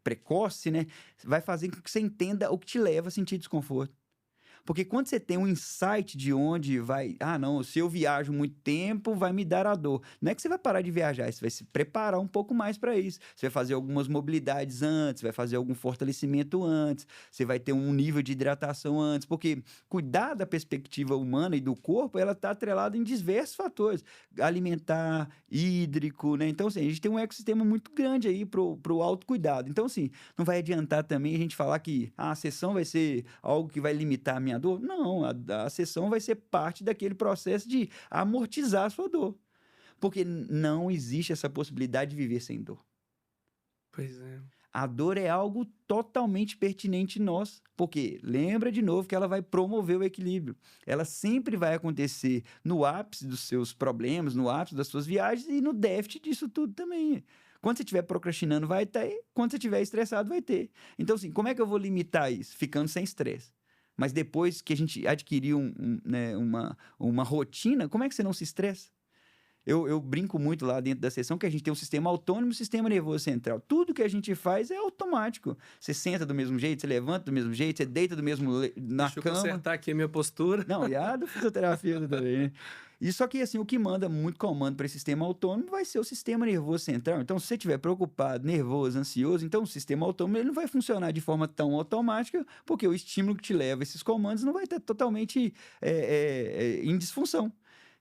precoce, né? Vai fazer com que você entenda o que te leva a sentir desconforto. Porque quando você tem um insight de onde vai, não, se eu viajo muito tempo, vai me dar a dor. Não é que você vai parar de viajar, você vai se preparar um pouco mais para isso. Você vai fazer algumas mobilidades antes, vai fazer algum fortalecimento antes, você vai ter um nível de hidratação antes, porque cuidar da perspectiva humana e do corpo, ela está atrelada em diversos fatores, alimentar, hídrico, né? Então, assim, a gente tem um ecossistema muito grande aí pro autocuidado. Então, assim, não vai adiantar também a gente falar que a sessão vai ser algo que vai limitar a minha dor? Não, a sessão vai ser parte daquele processo de amortizar a sua dor. Porque não existe essa possibilidade de viver sem dor. Pois é. A dor é algo totalmente pertinente em nós, porque lembra de novo que ela vai promover o equilíbrio. Ela sempre vai acontecer no ápice dos seus problemas, no ápice das suas viagens e no déficit disso tudo também. Quando você estiver procrastinando, vai ter. Quando você estiver estressado, vai ter. Então, assim, como é que eu vou limitar isso? Ficando sem estresse. Mas depois que a gente adquiriu né, uma rotina, como é que você não se estressa? Eu brinco muito lá dentro da sessão que a gente tem um sistema autônomo e um sistema nervoso central. Tudo que a gente faz é automático. Você senta do mesmo jeito, você levanta do mesmo jeito, você deita do mesmo na Deixa eu cama. consertar aqui a minha postura. Não, e a do fisioterapeuta também, né? E só que, assim, o que manda muito comando para esse sistema autônomo vai ser o sistema nervoso central. Então, se você estiver preocupado, nervoso, ansioso, então o sistema autônomo ele não vai funcionar de forma tão automática, porque o estímulo que te leva a esses comandos não vai estar totalmente em disfunção.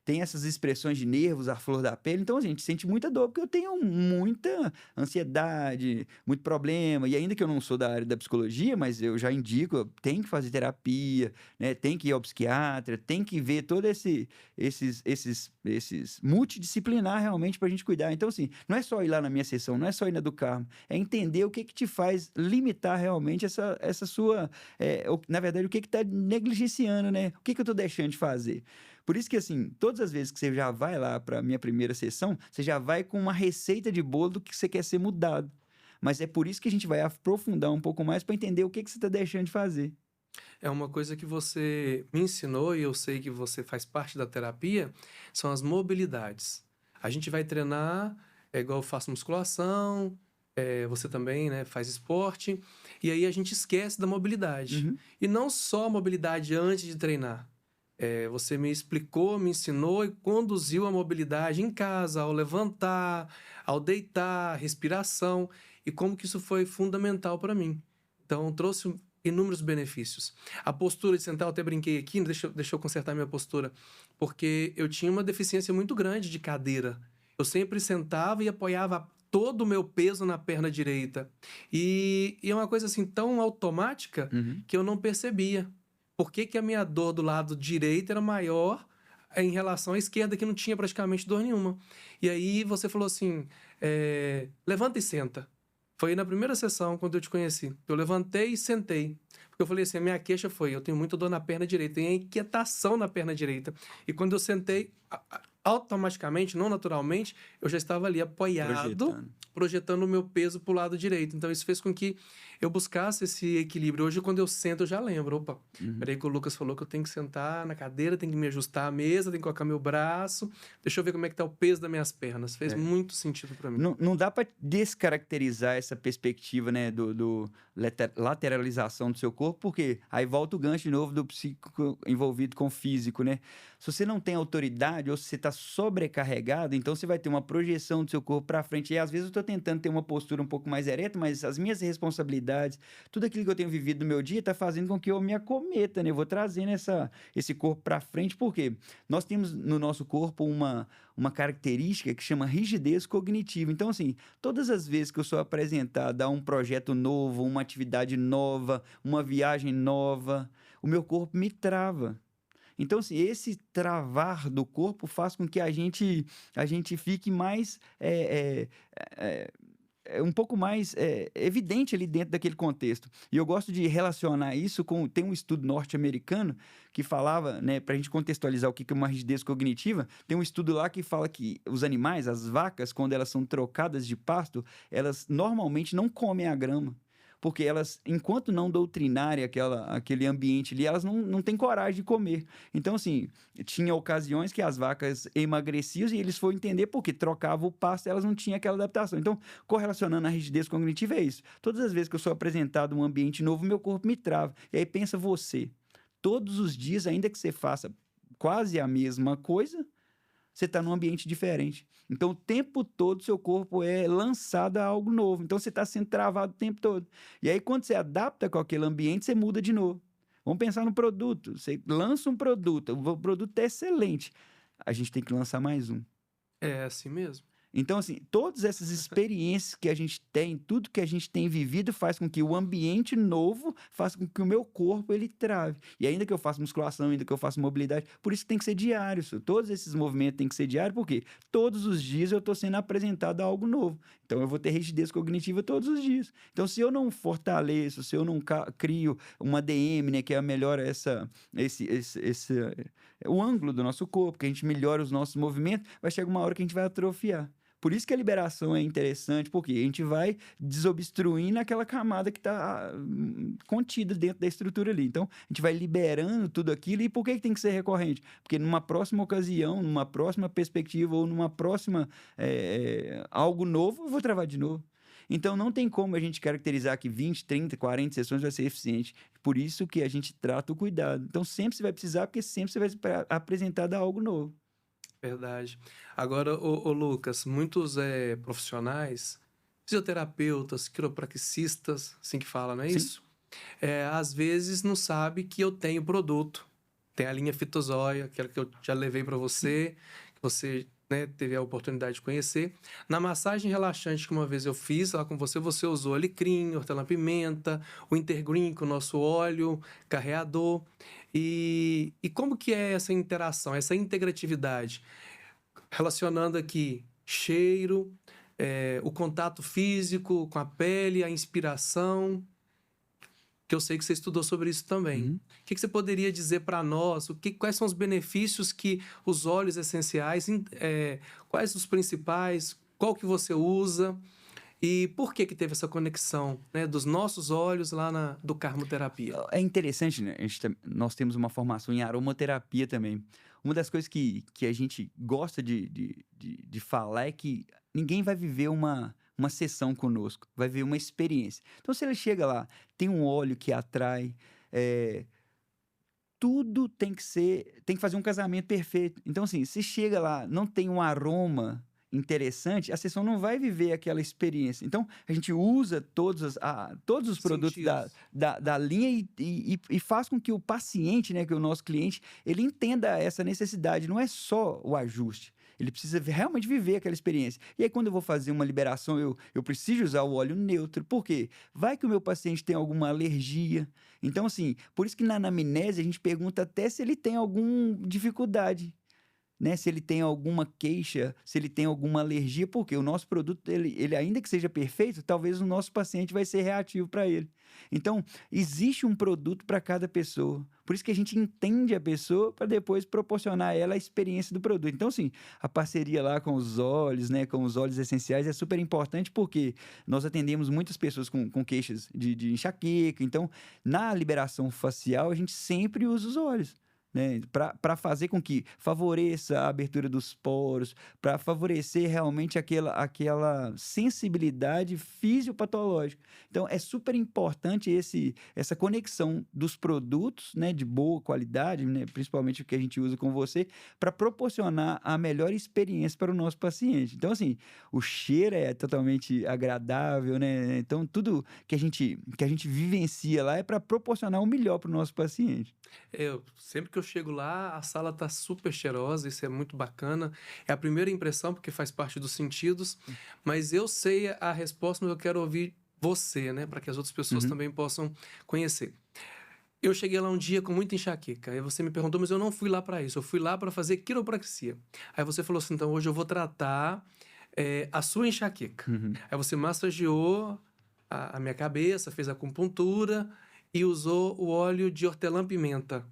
Tem essas expressões de nervos à flor da pele, então a gente sente muita dor, porque eu tenho muita ansiedade, muito problema, e ainda que eu não sou da área da psicologia, mas eu já indico, tem que fazer terapia, né? Tem que ir ao psiquiatra, tem que ver todo esses multidisciplinar realmente para a gente cuidar. Então, assim, não é só ir lá na minha sessão, não é só ir na do Carmo, é entender o que te faz limitar realmente essa sua, na verdade, o que está negligenciando, né? O que eu estou deixando de fazer? Por isso que, assim, todas as vezes que você já vai lá para a minha primeira sessão, você já vai com uma receita de bolo do que você quer ser mudado. Mas é por isso que a gente vai aprofundar um pouco mais para entender o que você está deixando de fazer. É uma coisa que você me ensinou e eu sei que você faz parte da terapia, são as mobilidades. A gente vai treinar, é igual eu faço musculação, você também, né, faz esporte, e aí a gente esquece da mobilidade. Uhum. E não só a mobilidade antes de treinar. Você me explicou, me ensinou e conduziu a mobilidade em casa, ao levantar, ao deitar, respiração, e como que isso foi fundamental para mim. Então, trouxe inúmeros benefícios. A postura de sentar, eu até brinquei aqui, deixa eu consertar minha postura, porque eu tinha uma deficiência muito grande de cadeira. Eu sempre sentava e apoiava todo o meu peso na perna direita. E é uma coisa assim tão automática que eu não percebia. Por que a minha dor do lado direito era maior em relação à esquerda, que não tinha praticamente dor nenhuma? E aí você falou assim, levanta e senta. Foi na primeira sessão, quando eu te conheci. Eu levantei e sentei. Porque eu falei assim, a minha queixa foi, eu tenho muita dor na perna direita, tenho inquietação na perna direita. E quando eu sentei, automaticamente, não naturalmente, eu já estava ali apoiado, projetando o meu peso para o lado direito. Então, isso fez com que eu buscasse esse equilíbrio. Hoje, quando eu sento, eu já lembro. Opa, peraí que o Lucas falou que eu tenho que sentar na cadeira, tenho que me ajustar à mesa, tenho que colocar meu braço. Deixa eu ver como é que tá o peso das minhas pernas. Fez muito sentido para mim. Não dá para descaracterizar essa perspectiva, né, do lateralização do seu corpo, porque aí volta o gancho de novo do psíquico envolvido com o físico, né? Se você não tem autoridade ou se você está sobrecarregado, então você vai ter uma projeção do seu corpo para frente. E às vezes eu estou tentando ter uma postura um pouco mais ereta, mas as minhas responsabilidades, tudo aquilo que eu tenho vivido no meu dia está fazendo com que eu me acometa, né? Eu vou trazendo esse corpo para frente, porque nós temos no nosso corpo uma característica que chama rigidez cognitiva. Então, assim, todas as vezes que eu sou apresentado a um projeto novo, uma atividade nova, uma viagem nova, o meu corpo me trava. Então, assim, esse travar do corpo faz com que a gente fique mais um pouco mais evidente ali dentro daquele contexto. E eu gosto de relacionar isso com... Tem um estudo norte-americano que falava, né, para a gente contextualizar o que é uma rigidez cognitiva, tem um estudo lá que fala que os animais, as vacas, quando elas são trocadas de pasto, elas normalmente não comem a grama. Porque elas, enquanto não doutrinarem aquele ambiente ali, elas não têm coragem de comer. Então, assim, tinha ocasiões que as vacas emagreciam e eles foram entender porque trocavam o pasto e elas não tinham aquela adaptação. Então, correlacionando a rigidez cognitiva é isso. Todas as vezes que eu sou apresentado a um ambiente novo, meu corpo me trava. E aí pensa você, todos os dias, ainda que você faça quase a mesma coisa, você está num ambiente diferente. Então, o tempo todo, seu corpo é lançado a algo novo. Então, você está sendo travado o tempo todo. E aí, quando você adapta com aquele ambiente, você muda de novo. Vamos pensar no produto. Você lança um produto, o produto é excelente. A gente tem que lançar mais um. É assim mesmo. Então, assim, todas essas experiências que a gente tem, tudo que a gente tem vivido faz com que o ambiente novo faça com que o meu corpo, ele trave. E ainda que eu faça musculação, ainda que eu faça mobilidade, por isso tem que ser diário. Isso. Todos esses movimentos têm que ser diários, porque todos os dias eu estou sendo apresentado a algo novo. Então, eu vou ter rigidez cognitiva todos os dias. Então, se eu não fortaleço, se eu não crio uma DM, né, que é a melhor o ângulo do nosso corpo, que a gente melhora os nossos movimentos, vai chegar uma hora que a gente vai atrofiar. Por isso que a liberação é interessante, porque a gente vai desobstruindo aquela camada que está contida dentro da estrutura ali. Então, a gente vai liberando tudo aquilo. E por que tem que ser recorrente? Porque numa próxima ocasião, numa próxima perspectiva ou numa próxima algo novo, eu vou travar de novo. Então, não tem como a gente caracterizar que 20, 30, 40 sessões vai ser eficiente. Por isso que a gente trata o cuidado. Então, sempre você vai precisar, porque sempre você vai ser apresentado algo novo. Verdade. Agora, ô Lucas, muitos profissionais, fisioterapeutas, quiropraxistas, assim que fala, não é Sim. isso? Às vezes não sabe que eu tenho produto. Tem a linha Fitozóia, aquela que eu já levei para você, que você, né, teve a oportunidade de conhecer. Na massagem relaxante que uma vez eu fiz lá com você, você usou alecrim, hortelã-pimenta, o Intergreen com o nosso óleo carreador. E como que é essa interação, essa integratividade? Relacionando aqui cheiro, o contato físico com a pele, a inspiração, que eu sei que você estudou sobre isso também. Uhum. O que você poderia dizer para nós? Quais são os benefícios que os óleos essenciais, quais os principais, qual que você usa e por que teve essa conexão, né, dos nossos óleos lá do Carmoterapia? É interessante, né? Nós temos uma formação em aromaterapia também. Uma das coisas que a gente gosta de falar é que ninguém vai viver uma sessão conosco, vai viver uma experiência. Então, se ele chega lá, tem um óleo que atrai, tudo tem que fazer um casamento perfeito. Então, assim, se chega lá, não tem um aroma interessante, a sessão não vai viver aquela experiência. Então, a gente usa todos os produtos Sentidos. da linha e faz com que o paciente, né, que é o nosso cliente, ele entenda essa necessidade. Não é só o ajuste. Ele precisa realmente viver aquela experiência. E aí, quando eu vou fazer uma liberação, eu preciso usar o óleo neutro. Por quê? Vai que o meu paciente tem alguma alergia. Então, assim, por isso que na anamnese a gente pergunta até se ele tem alguma dificuldade, né? Se ele tem alguma queixa, se ele tem alguma alergia, porque o nosso produto, ele ainda que seja perfeito, talvez o nosso paciente vai ser reativo para ele. Então, existe um produto para cada pessoa. Por isso que a gente entende a pessoa para depois proporcionar a ela a experiência do produto. Então, assim, a parceria lá com os óleos, né, com os óleos essenciais é super importante porque nós atendemos muitas pessoas com queixas de enxaqueca. Então, na liberação facial, a gente sempre usa os óleos, né, para fazer com que favoreça a abertura dos poros, para favorecer realmente aquela sensibilidade fisiopatológica. Então, é super importante essa conexão dos produtos, né, de boa qualidade, né, principalmente o que a gente usa com você, para proporcionar a melhor experiência para o nosso paciente. Então, assim, o cheiro é totalmente agradável, né? Então, tudo que a gente vivencia lá é para proporcionar o melhor para o nosso paciente. Sempre que eu chego lá, a sala tá super cheirosa, isso é muito bacana. É a primeira impressão, porque faz parte dos sentidos, mas eu sei a resposta, mas eu quero ouvir você, né, para que as outras pessoas Uhum. também possam conhecer. Eu cheguei lá um dia com muita enxaqueca, aí você me perguntou, mas eu não fui lá para isso, eu fui lá para fazer quiropraxia. Aí você falou assim, então hoje eu vou tratar a sua enxaqueca. Uhum. Aí você massageou a minha cabeça, fez a acupuntura e usou o óleo de hortelã-pimenta.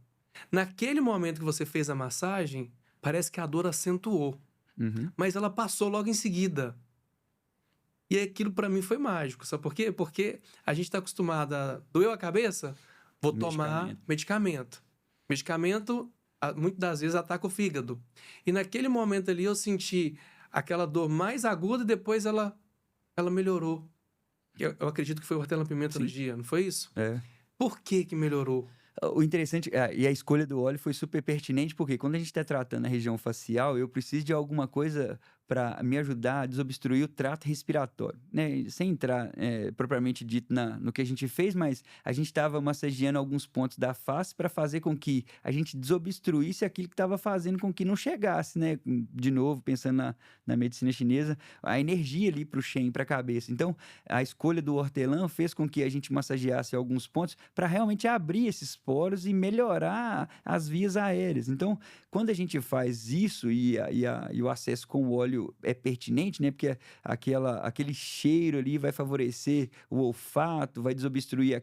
Naquele momento que você fez a massagem, parece que a dor acentuou, Uhum. mas ela passou logo em seguida. E aquilo para mim foi mágico, sabe por quê? Porque a gente está acostumado a doeu a cabeça, vou tomar Medicamento. medicamento. Medicamento, muitas das vezes, ataca o fígado. E naquele momento ali eu senti aquela dor mais aguda e depois ela melhorou. Eu acredito que foi o hortelã-pimenta do Sim. dia, não foi isso? É. Por que melhorou? O interessante, e a escolha do óleo foi super pertinente, porque quando a gente está tratando a região facial, eu preciso de alguma coisa para me ajudar a desobstruir o trato respiratório, né? Sem entrar propriamente dito no que a gente fez, mas a gente estava massageando alguns pontos da face para fazer com que a gente desobstruísse aquilo que estava fazendo com que não chegasse, né? De novo, pensando na medicina chinesa, a energia ali para o Shen, para a cabeça. Então, a escolha do hortelã fez com que a gente massageasse alguns pontos para realmente abrir esses poros e melhorar as vias aéreas. Então, quando a gente faz isso e o acesso com o óleo é pertinente, né? Porque aquele cheiro ali vai favorecer o olfato, vai desobstruir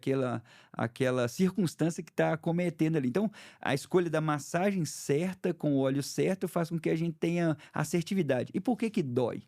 aquela circunstância que está acometendo ali. Então, a escolha da massagem certa, com o óleo certo, faz com que a gente tenha assertividade. E por que dói?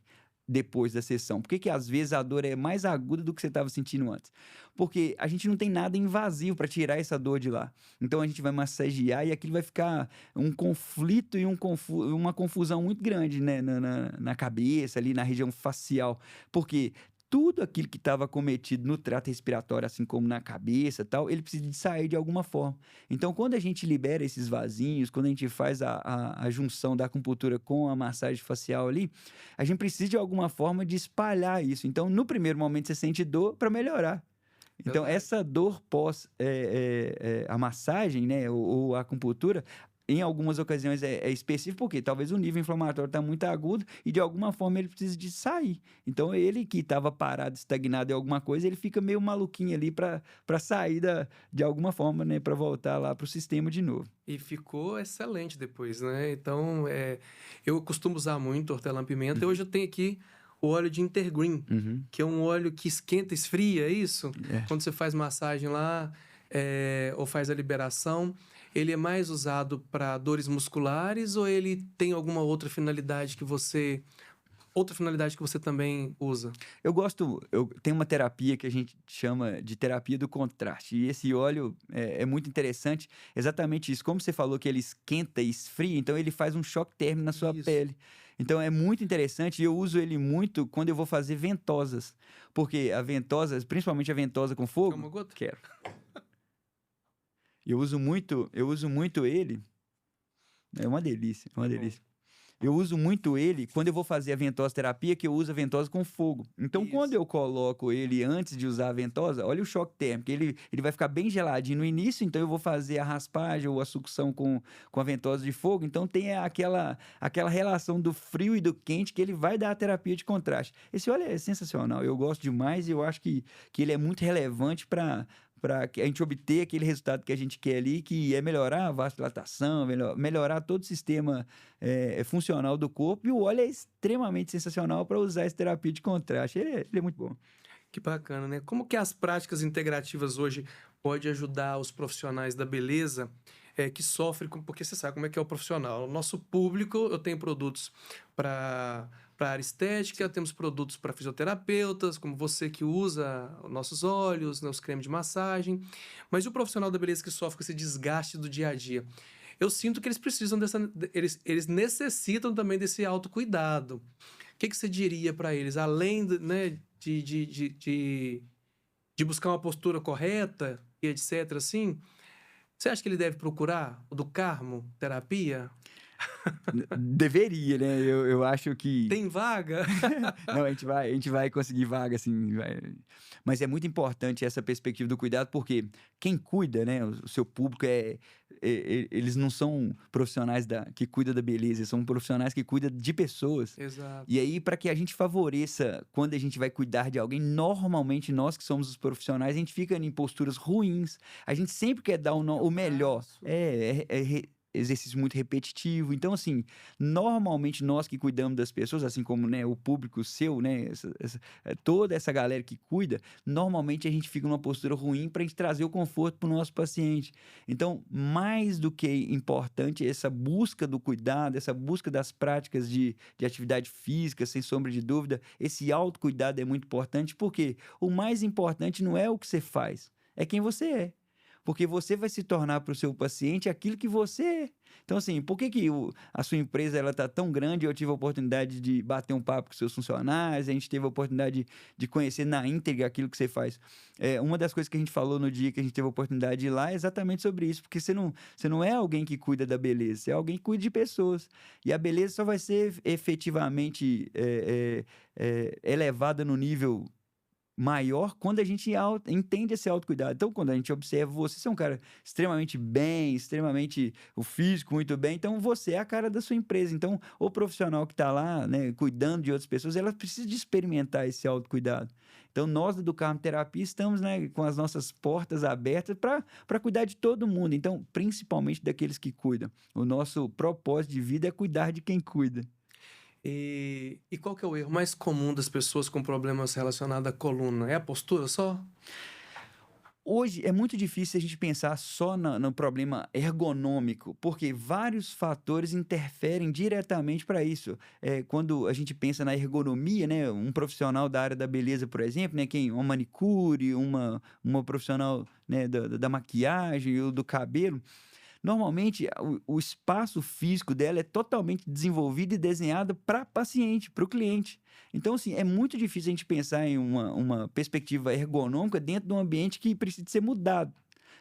depois da sessão? Por que que às vezes a dor é mais aguda do que você estava sentindo antes? Porque a gente não tem nada invasivo para tirar essa dor de lá. Então a gente vai massagear e aquilo vai ficar um conflito e uma confusão muito grande, né, na cabeça, ali na região facial. Porque tudo aquilo que estava cometido no trato respiratório, assim como na cabeça e tal, ele precisa de sair de alguma forma. Então, quando a gente libera esses vasinhos, quando a gente faz a junção da acupuntura com a massagem facial ali, a gente precisa de alguma forma de espalhar isso. Então, no primeiro momento, você sente dor para melhorar. Então, Verdade. essa dor pós a massagem, né, ou a acupuntura, em algumas ocasiões é específico, porque talvez o nível inflamatório está muito agudo e de alguma forma ele precisa de sair. Então, ele que estava parado, estagnado em alguma coisa, ele fica meio maluquinho ali para sair de alguma forma, né, para voltar lá para o sistema de novo. E ficou excelente depois, né? Então, eu costumo usar muito hortelã-pimenta. E hoje eu tenho aqui o óleo de Intergreen, Uhum. que é um óleo que esquenta, esfria, é isso? É. Quando você faz massagem lá, ou faz a liberação, ele é mais usado para dores musculares ou ele tem alguma outra finalidade que você também usa? Eu tenho uma terapia que a gente chama de terapia do contraste. E esse óleo é muito interessante, exatamente isso. Como você falou que ele esquenta e esfria, então ele faz um choque térmico na sua Isso. pele. Então é muito interessante e eu uso ele muito quando eu vou fazer ventosas. Porque a ventosa, principalmente a ventosa com Quer fogo, uma gota? quero. Eu uso muito ele. É uma delícia, é uma Bom. delícia. Eu uso muito ele quando eu vou fazer a ventosa terapia, que eu uso a ventosa com fogo. Então, quando Isso. eu coloco ele antes de usar a ventosa, olha o choque térmico. Ele vai ficar bem geladinho no início, então eu vou fazer a raspagem ou a sucção com a ventosa de fogo. Então, tem aquela relação do frio e do quente que ele vai dar a terapia de contraste. Esse óleo é sensacional, eu gosto demais e eu acho que ele é muito relevante para a gente obter aquele resultado que a gente quer ali, que é melhorar a vasodilatação, melhorar todo o sistema funcional do corpo. E o óleo é extremamente sensacional para usar essa terapia de contraste. Ele é muito bom. Que bacana, né? Como que as práticas integrativas hoje podem ajudar os profissionais da beleza que sofrem com... Porque você sabe como é que é o profissional. O nosso público, eu tenho produtos para área estética, temos produtos para fisioterapeutas, como você que usa os nossos óleos, né, os cremes de massagem. Mas e o profissional da beleza que sofre com esse desgaste do dia a dia? Eu sinto que eles precisam eles necessitam também desse autocuidado. O que você diria para eles, além né, de buscar uma postura correta e etc, assim, você acha que ele deve procurar o do Carmo, terapia? Deveria, né? Eu acho que Tem vaga? não, a gente vai conseguir vaga, assim, mas é muito importante essa perspectiva do cuidado, porque quem cuida, né, o seu público eles não são profissionais que cuidam da beleza, são profissionais que cuidam de pessoas. Exato. E aí, para que a gente favoreça, quando a gente vai cuidar de alguém, normalmente nós que somos os profissionais, a gente fica em posturas ruins, a gente sempre quer dar o melhor. Cansaço. Exercício muito repetitivo. Então, assim, normalmente nós que cuidamos das pessoas, assim como, né, o público seu, né, toda essa galera que cuida, normalmente a gente fica numa postura ruim para a gente trazer o conforto para o nosso paciente. Então, mais do que importante, essa busca do cuidado, essa busca das práticas de atividade física, sem sombra de dúvida, esse autocuidado é muito importante, porque o mais importante não é o que você faz, é quem você é. Porque você vai se tornar para o seu paciente aquilo que você é. Então, assim, por que a sua empresa ela está tão grande? Eu tive a oportunidade de bater um papo com seus funcionários, a gente teve a oportunidade de conhecer na íntegra aquilo que você faz. Uma das coisas que a gente falou no dia que a gente teve a oportunidade de ir lá é exatamente sobre isso, porque você não é alguém que cuida da beleza, você é alguém que cuida de pessoas. E a beleza só vai ser efetivamente elevada no nível maior quando a gente entende esse autocuidado. Então, quando a gente observa você é um cara extremamente bem, extremamente o físico muito bem, então você é a cara da sua empresa. Então, o profissional que está lá, né, cuidando de outras pessoas, ela precisa de experimentar esse autocuidado. Então, nós do Carmo Terapia estamos, né, com as nossas portas abertas para cuidar de todo mundo. Então, principalmente daqueles que cuidam. O nosso propósito de vida é cuidar de quem cuida. E qual que é o erro mais comum das pessoas com problemas relacionados à coluna? É a postura só? hoje é muito difícil a gente pensar só no problema ergonômico, porque vários fatores interferem diretamente para isso. Quando a gente pensa na ergonomia, né, um profissional da área da beleza, por exemplo, né, uma manicure, uma profissional, né, da maquiagem ou do cabelo, normalmente o espaço físico dela é totalmente desenvolvido e desenhado para paciente, para o cliente. Então, assim, é muito difícil a gente pensar em uma perspectiva ergonômica dentro de um ambiente que precisa ser mudado.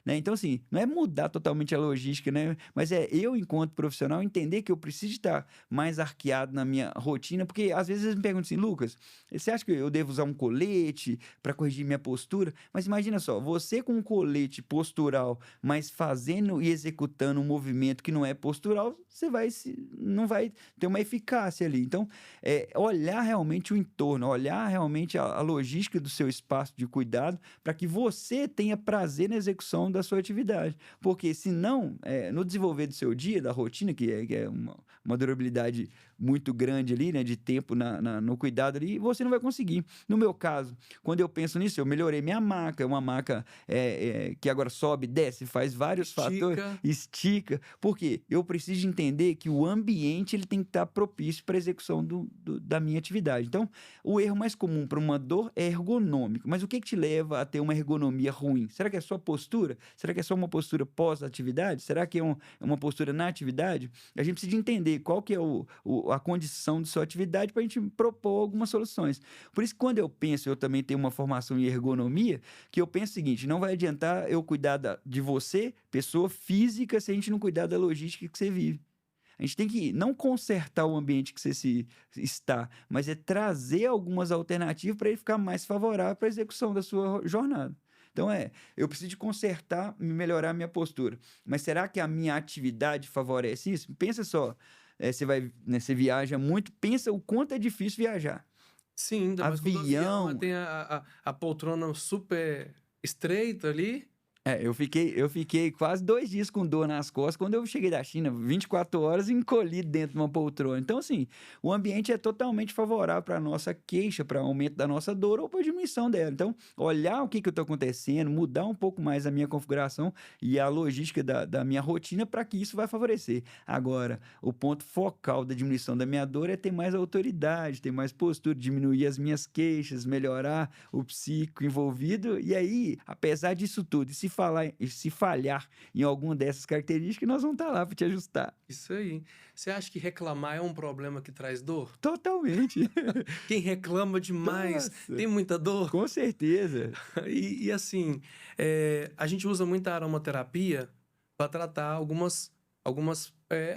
Né? Então, assim, não é mudar totalmente a logística, né? Mas é eu, enquanto profissional, entender que eu preciso estar mais arqueado na minha rotina, porque às vezes eles me perguntam assim, Lucas, você acha que eu devo usar um colete para corrigir minha postura? Mas imagina só, você com um colete postural, mas fazendo e executando um movimento que não é postural, não vai ter uma eficácia ali. Então, olhar realmente o entorno, olhar realmente a logística do seu espaço de cuidado para que você tenha prazer na execução da sua atividade. Porque, senão, no desenvolver do seu dia, da rotina, que é uma durabilidade muito grande ali, né, de tempo no cuidado ali, você não vai conseguir. No meu caso, quando eu penso nisso, eu melhorei minha maca, uma maca que agora sobe, desce, faz vários fatores, estica, porque eu preciso entender que o ambiente ele tem que estar propício para a execução da minha atividade. Então, o erro mais comum para uma dor é ergonômico. Mas o que te leva a ter uma ergonomia ruim? Será que é só postura? Será que é só uma postura pós-atividade? Será que é uma postura na atividade? A gente precisa entender qual que é a condição de sua atividade para a gente propor algumas soluções. Por isso, quando eu penso, eu também tenho uma formação em ergonomia, que eu penso o seguinte, não vai adiantar eu cuidar de você, pessoa física, se a gente não cuidar da logística que você vive. A gente tem que não consertar o ambiente que você está, mas trazer algumas alternativas para ele ficar mais favorável para a execução da sua jornada. Então, eu preciso de consertar e melhorar a minha postura. Mas será que a minha atividade favorece isso? Pensa só, você viaja muito, pensa o quanto é difícil viajar. Sim, ainda mais quando o avião tem a poltrona super estreita ali. Eu fiquei quase 2 dias com dor nas costas quando eu cheguei da China, 24 horas encolhido dentro de uma poltrona. Então, assim, o ambiente é totalmente favorável para a nossa queixa, para aumento da nossa dor ou para diminuição dela. Então, olhar o que está acontecendo, mudar um pouco mais a minha configuração e a logística da minha rotina para que isso vai favorecer. Agora, o ponto focal da diminuição da minha dor é ter mais autoridade, ter mais postura, diminuir as minhas queixas, melhorar o psíquico envolvido. E aí, apesar disso tudo, se falhar em alguma dessas características, nós vamos estar lá para te ajustar. Isso aí. Você acha que reclamar é um problema que traz dor? Totalmente. Quem reclama demais tem muita dor? Com certeza. E assim, a gente usa muita aromaterapia para tratar algumas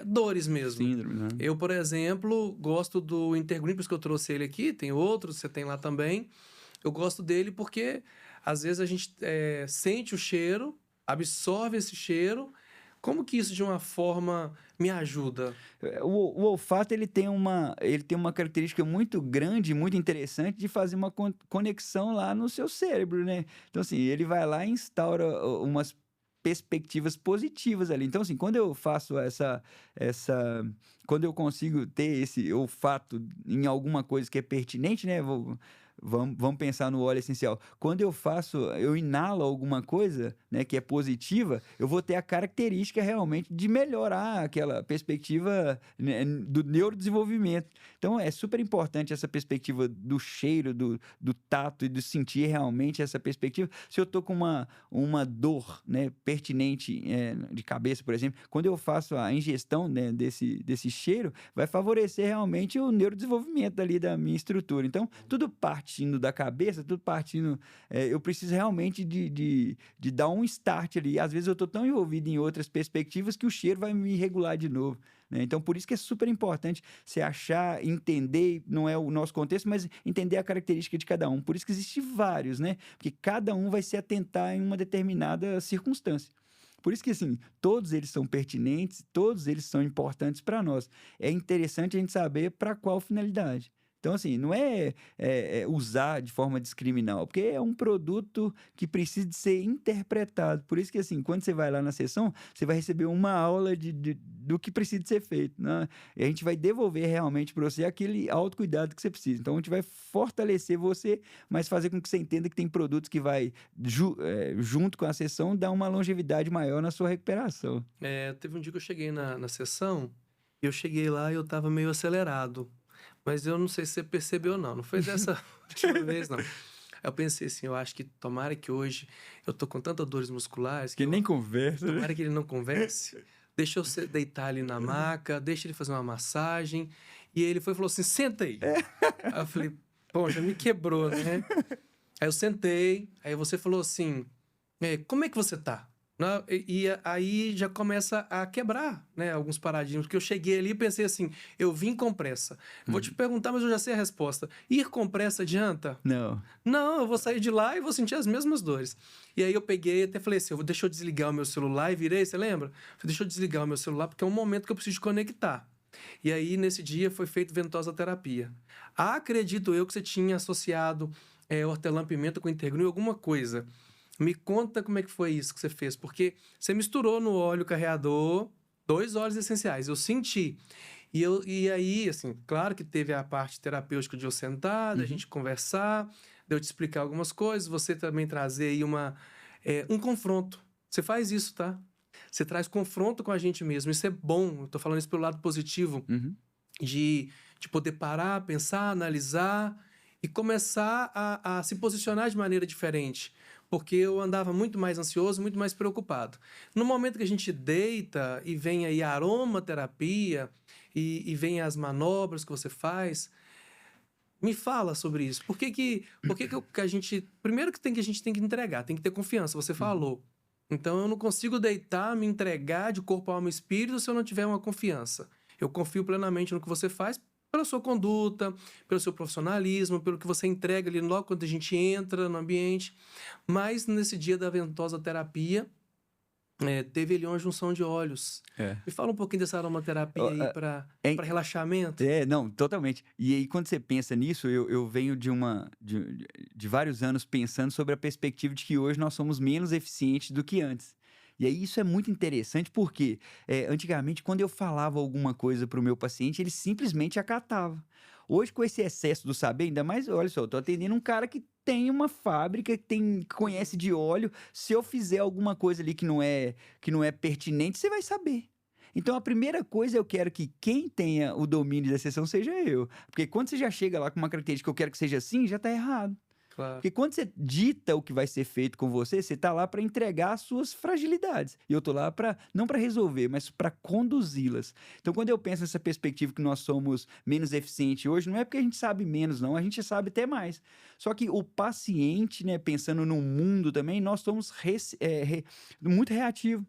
dores mesmo. Síndrome, né? Eu, por exemplo, gosto do Intergreen, por isso que eu trouxe ele aqui, tem outros, você tem lá também. Eu gosto dele porque às vezes a gente sente o cheiro, absorve esse cheiro. Como que isso de uma forma me ajuda? O olfato ele tem uma característica muito grande, muito interessante de fazer uma conexão lá no seu cérebro, né? Então, assim, ele vai lá e instaura umas perspectivas positivas ali. Então, assim, quando eu faço quando eu consigo ter esse olfato em alguma coisa que é pertinente, né? Vamos pensar no óleo essencial. Quando eu inalo alguma coisa, né, que é positiva, eu vou ter a característica realmente de melhorar aquela perspectiva, né, do neurodesenvolvimento. Então, é super importante essa perspectiva do cheiro, do tato e do sentir realmente essa perspectiva. Se eu estou com uma dor, né, pertinente de cabeça, por exemplo, quando eu faço a ingestão, né, desse cheiro, vai favorecer realmente o neurodesenvolvimento ali da minha estrutura. Então, tudo partindo da cabeça, tudo partindo... eu preciso realmente de dar um start ali. Às vezes eu estou tão envolvido em outras perspectivas que o cheiro vai me regular de novo. Né? Então, por isso que é super importante você achar, entender, não é o nosso contexto, mas entender a característica de cada um. Por isso que existem vários, né? Porque cada um vai se atentar em uma determinada circunstância. Por isso que, assim, todos eles são pertinentes, todos eles são importantes para nós. É interessante a gente saber para qual finalidade. Então, assim, não é usar de forma discriminal, porque é um produto que precisa de ser interpretado. Por isso que, assim, quando você vai lá na sessão, você vai receber uma aula do que precisa ser feito, né? E a gente vai devolver realmente para você aquele autocuidado que você precisa. Então, a gente vai fortalecer você, mas fazer com que você entenda que tem produtos que vai, junto com a sessão, dar uma longevidade maior na sua recuperação. Teve um dia que eu cheguei na sessão, e eu cheguei lá e eu tava meio acelerado. Mas eu não sei se você percebeu ou não. Não foi dessa última vez, não. Eu pensei assim, eu acho que tomara que hoje eu tô com tantas dores musculares Que nem conversa, né? tomara que ele não converse. Deixa eu deitar ali na maca, deixa ele fazer uma massagem. E ele foi e falou assim, senta aí. Aí eu falei, pô, já me quebrou, né? Aí eu sentei, aí você falou assim, como é que você tá? Né? E aí já começa a quebrar, né, alguns paradigmas, porque eu cheguei ali e pensei assim, eu vim com pressa. Vou te perguntar, mas eu já sei a resposta. Ir com pressa adianta? Não. Não, eu vou sair de lá e vou sentir as mesmas dores. E aí eu peguei e até falei assim, deixa eu desligar o meu celular e virei, você lembra? Falei, deixa eu desligar o meu celular porque é um momento que eu preciso de conectar. E aí, nesse dia, foi feito ventosa terapia. Acredito eu que você tinha associado hortelã-pimenta com intergru em alguma coisa. Me conta como é que foi isso que você fez, porque você misturou no óleo carreador 2 óleos essenciais. Eu senti. E aí, assim, claro que teve a parte terapêutica de eu sentar, da gente conversar, de eu te explicar algumas coisas, você também trazer aí um confronto. Você faz isso, tá? Você traz confronto com a gente mesmo. Isso é bom. Eu tô falando isso pelo lado positivo, Uhum. de poder parar, pensar, analisar e começar a se posicionar de maneira diferente. Porque eu andava muito mais ansioso, muito mais preocupado. No momento que a gente deita e vem aí a aromaterapia e vem as manobras que você faz, me fala sobre isso. Por que a gente... Primeiro que a gente tem que entregar, tem que ter confiança, você falou. Então eu não consigo deitar, me entregar de corpo, alma e espírito se eu não tiver uma confiança. Eu confio plenamente no que você faz, pela sua conduta, pelo seu profissionalismo, pelo que você entrega ali logo quando a gente entra no ambiente. Mas nesse dia da ventosa terapia, teve ali uma junção de óleos. Me fala um pouquinho dessa aromaterapia aí para relaxamento. Não, totalmente. E aí, quando você pensa nisso, eu venho de vários anos pensando sobre a perspectiva de que hoje nós somos menos eficientes do que antes. E aí, isso é muito interessante porque, antigamente, quando eu falava alguma coisa para o meu paciente, ele simplesmente acatava. Hoje, com esse excesso do saber, ainda mais, olha só, eu tô atendendo um cara que tem uma fábrica, que conhece de óleo. Se eu fizer alguma coisa ali que não é pertinente, você vai saber. Então, a primeira coisa, eu quero que quem tenha o domínio da sessão seja eu. Porque quando você já chega lá com uma característica que eu quero que seja assim, já está errado. Claro. Porque quando você dita o que vai ser feito com você está lá para entregar as suas fragilidades. E eu estou lá não para resolver, mas para conduzi-las. Então, quando eu penso nessa perspectiva que nós somos menos eficientes hoje, não é porque a gente sabe menos, não. A gente sabe até mais. Só que o paciente, né, pensando no mundo também, nós somos muito reativos.